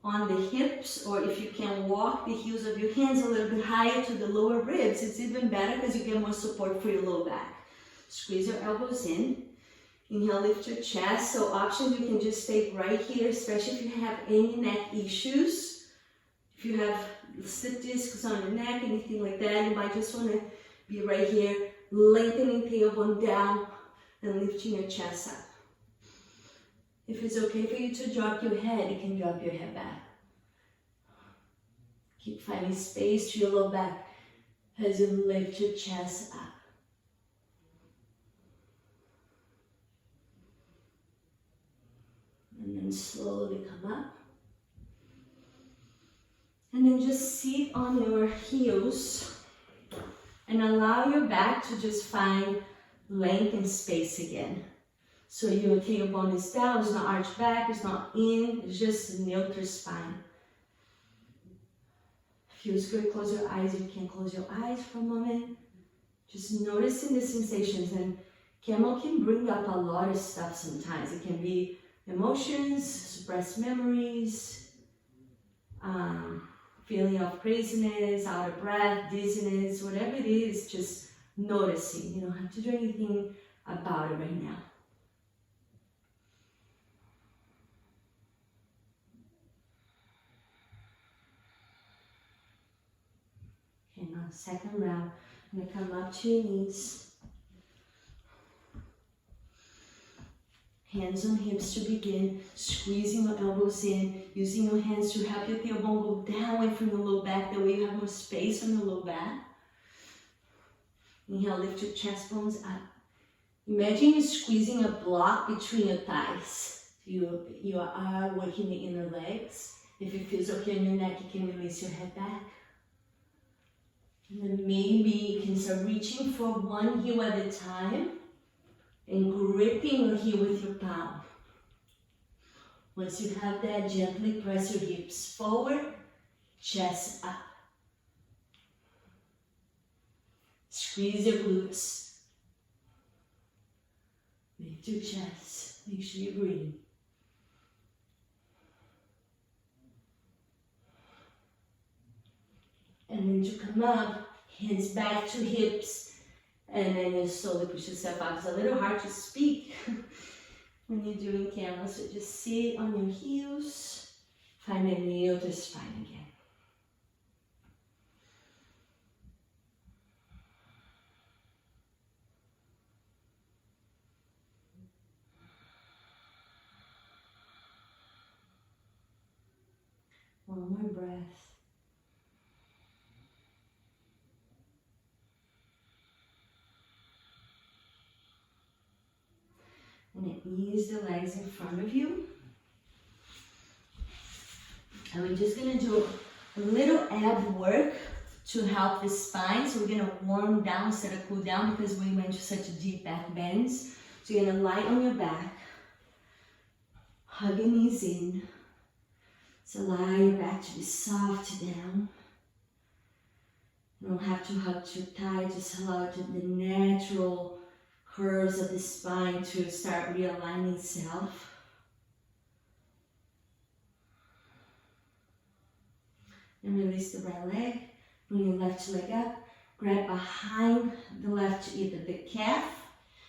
on the hips, or if you can walk the heels of your hands a little bit higher to the lower ribs, it's even better because you get more support for your low back. Squeeze your elbows in. Inhale, lift your chest. So options, you can just stay right here, especially if you have any neck issues. If you have slip discs on your neck, anything like that, you might just want to be right here, lengthening tailbone down and lifting your chest up. If it's okay for you to drop your head, you can drop your head back. Keep finding space to your low back as you lift your chest up. And then slowly come up. And then just sit on your heels and allow your back to just find length and space again. So your tailbone is down, it's not arched back, it's not in, it's just neutral spine. Feels good, close your eyes. You can close your eyes for a moment. Just noticing the sensations. And camel can bring up a lot of stuff sometimes. It can be emotions, suppressed memories, feeling of craziness, out of breath, dizziness, whatever it is, just noticing. You don't have to do anything about it right now. Okay, now second round. I'm going to come up to your knees. Hands on hips to begin, squeezing your elbows in, using your hands to help your tailbone go down away from your low back, that way you have more space on your low back. Inhale, lift your chest bones up. Imagine you're squeezing a block between your thighs. You are working the inner legs. If it feels okay on your neck, you can release your head back. And then maybe you can start reaching for one heel at a time and gripping your heel with your palm. Once you have that, gently press your hips forward, chest up. Squeeze your glutes. Lift your chest. Make sure you breathe. And then to come up, hands back to hips. And then you slowly push yourself up. It's a little hard to speak when you're doing camel. So just sit on your heels. Find a neutral spine again. One more breath. And then ease the legs in front of you. And we're just gonna do a little ab work to help the spine. So we're gonna warm down instead of cool down because we went to such a deep back bends. So you're gonna lie on your back, hug your knees in. So allow your back to be soft down. You don't have to hug too tight, just allow the natural curves of the spine to start realigning itself. And release the right leg. Bring your left leg up. Grab behind the left, either the calf.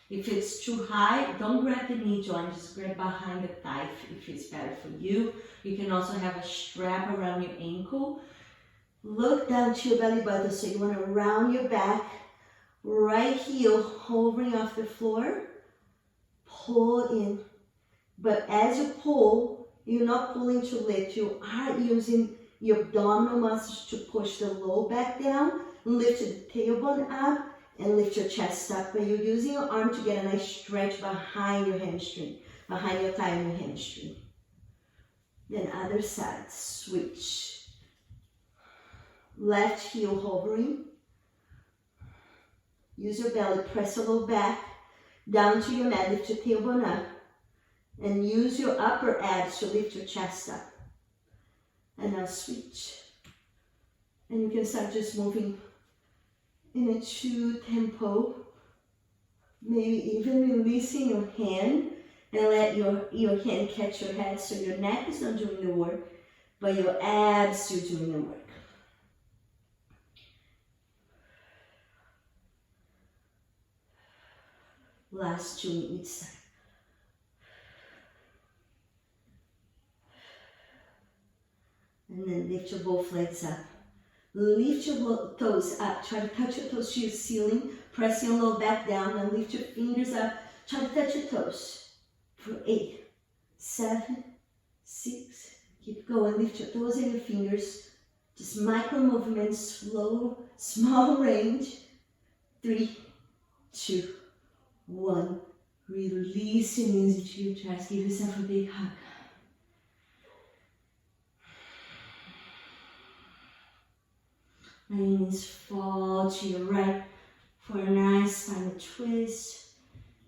If it's too high, don't grab the knee joint. Just grab behind the thigh if it's better for you. You can also have a strap around your ankle. Look down to your belly button. So you want to round your back. Right heel hovering off the floor. Pull in. But as you pull, you're not pulling to lift. You are using your abdominal muscles to push the low back down. Lift your tailbone up and lift your chest up. But you're using your arm to get a nice stretch behind your hamstring. Behind your thigh and your hamstring. Then other side. Switch. Left heel hovering. Use your belly, press a little back, down to your mat, lift your tailbone up. And use your upper abs to lift your chest up. And now switch. And you can start just moving in a 2 tempo. Maybe even releasing your hand and let your hand catch your head so your neck is not doing the work, but your abs still doing the work. Last 2 each side. And then lift your both legs up. Lift your toes up. Try to touch your toes to your ceiling. Press your low back down and lift your fingers up. Try to touch your toes. For 8, 7, 6. Keep going. Lift your toes and your fingers. Just micro movements, slow, small range. 3, 2, 1. Release your knees into your chest. Give yourself a big hug. Let your knees fall to your right for a nice spinal twist.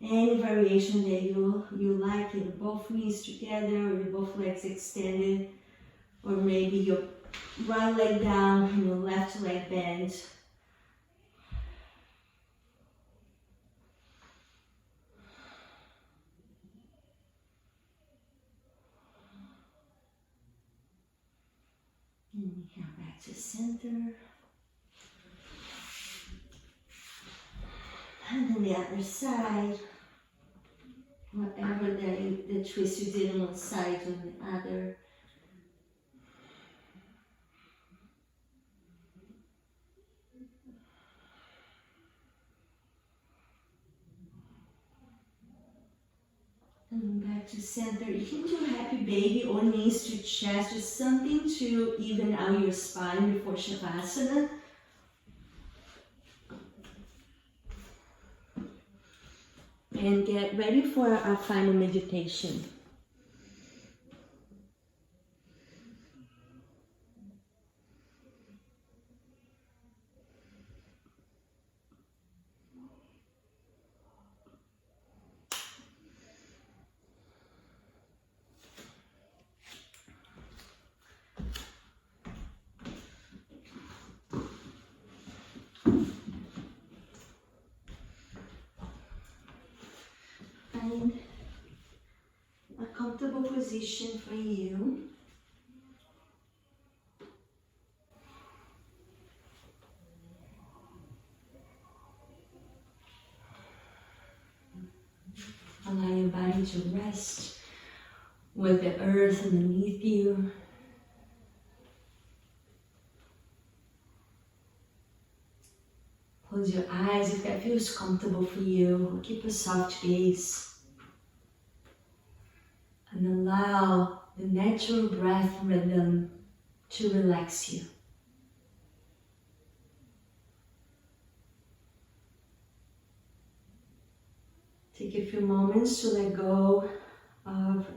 Any variation that you like, either both knees together or your both legs extended, or maybe your right leg down and your left leg bent. Inhale back to center. And then the other side. Whatever the twist you did on one side on the other. And back to center. You can do happy baby or knees to chest, just something to even out your spine before Shavasana. And get ready for our final meditation. Find a comfortable position for you. Allow your body to rest with the earth underneath you. Close your eyes if that feels comfortable for you. Keep a soft gaze. And allow the natural breath rhythm to relax you.
Take a few moments to let go of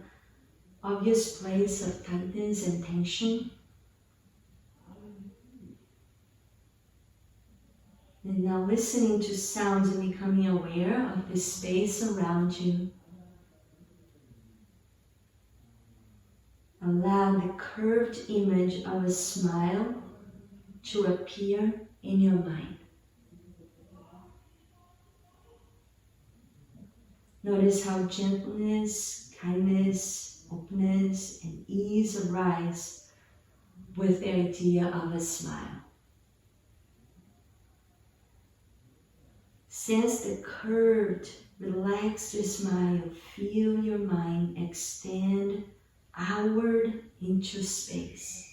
obvious place of tightness and tension. And now listening to sounds and becoming aware of the space around you. Allow the curved image of a smile to appear in your mind. Notice how gentleness, kindness, openness, and ease arise with the idea of a smile. Sense the curved, relaxed smile. Feel your mind extend outward into space.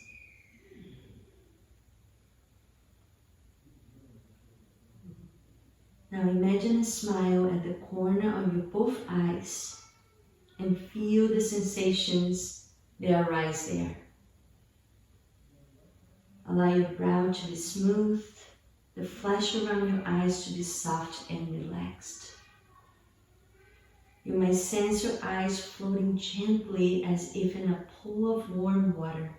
Now imagine a smile at the corner of your both eyes and feel the sensations that arise there. Allow your brow to be smooth, the flesh around your eyes to be soft and relaxed. You may sense your eyes floating gently as if in a pool of warm water.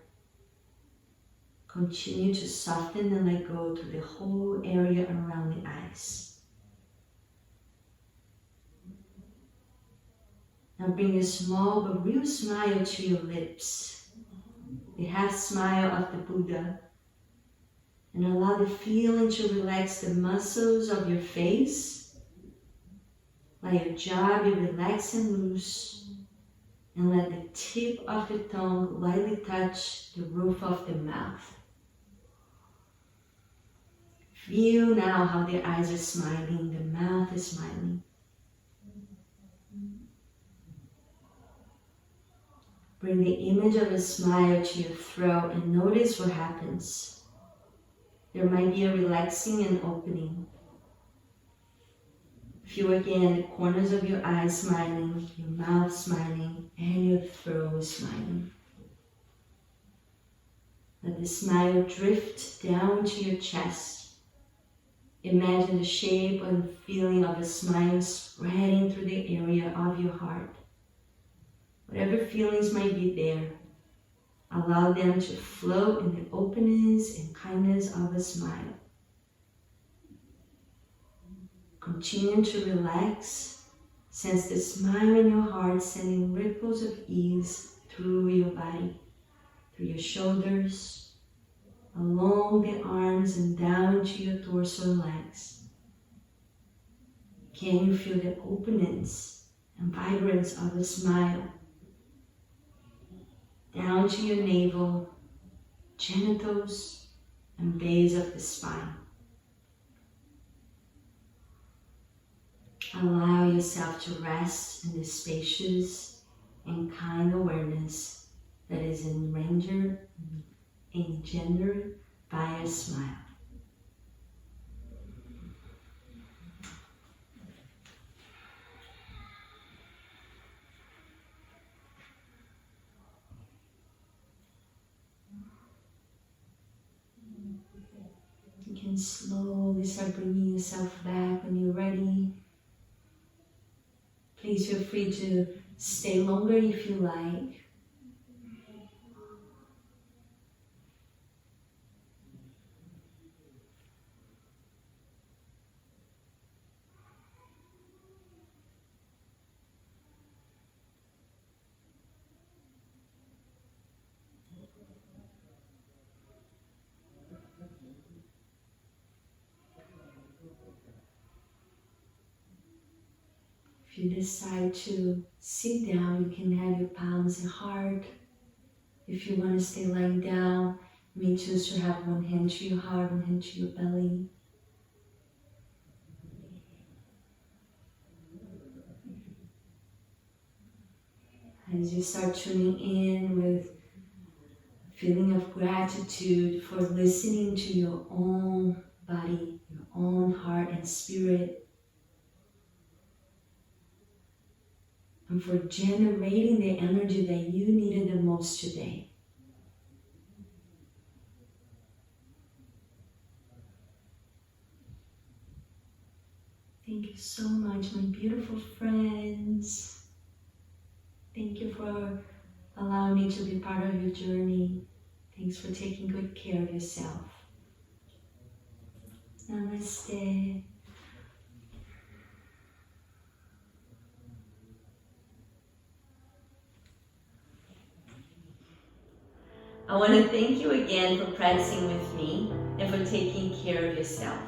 Continue to soften and let go to the whole area around the eyes. Now bring a small but real smile to your lips, the half smile of the Buddha, and allow the feeling to relax the muscles of your face. Let your jaw be relaxed and loose, and let the tip of the tongue lightly touch the roof of the mouth. Feel now how the eyes are smiling, the mouth is smiling. Bring the image of a smile to your throat and notice what happens. There might be a relaxing and opening. Feel again the corners of your eyes smiling, your mouth smiling, and your throat smiling. Let the smile drift down to your chest. Imagine the shape and feeling of a smile spreading through the area of your heart. Whatever feelings might be there, allow them to flow in the openness and kindness of a smile. Continue to relax. Sense the smile in your heart sending ripples of ease through your body, through your shoulders, along the arms and down to your torso and legs. Can you feel the openness and vibrance of a smile? Down to your navel, genitals, and base of the spine. Allow yourself to rest in this spacious and kind awareness that is engendered by a smile. You can slowly start bringing yourself back when you're ready. Please feel free to stay longer if you like. If you decide to sit down, you can have your palms and heart. If you want to stay lying down, you may choose to have one hand to your heart, one hand to your belly. As you start tuning in with a feeling of gratitude for listening to your own body, your own heart and spirit, and for generating the energy that you needed the most today. Thank you so much, my beautiful friends. Thank you for allowing me to be part of your journey. Thanks for taking good care of yourself. Namaste. I want to thank you again for practicing with me and for taking care of yourself.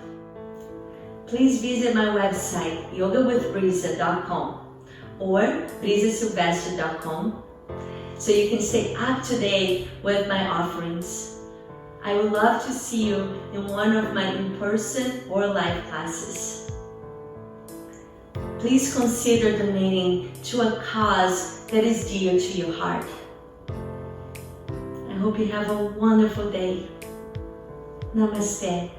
Please visit my website, yogawithbrisa.com or brisasilvestre.com so you can stay up to date with my offerings. I would love to see you in one of my in-person or live classes. Please consider donating to a cause that is dear to your heart. I hope you have a wonderful day. Namaste.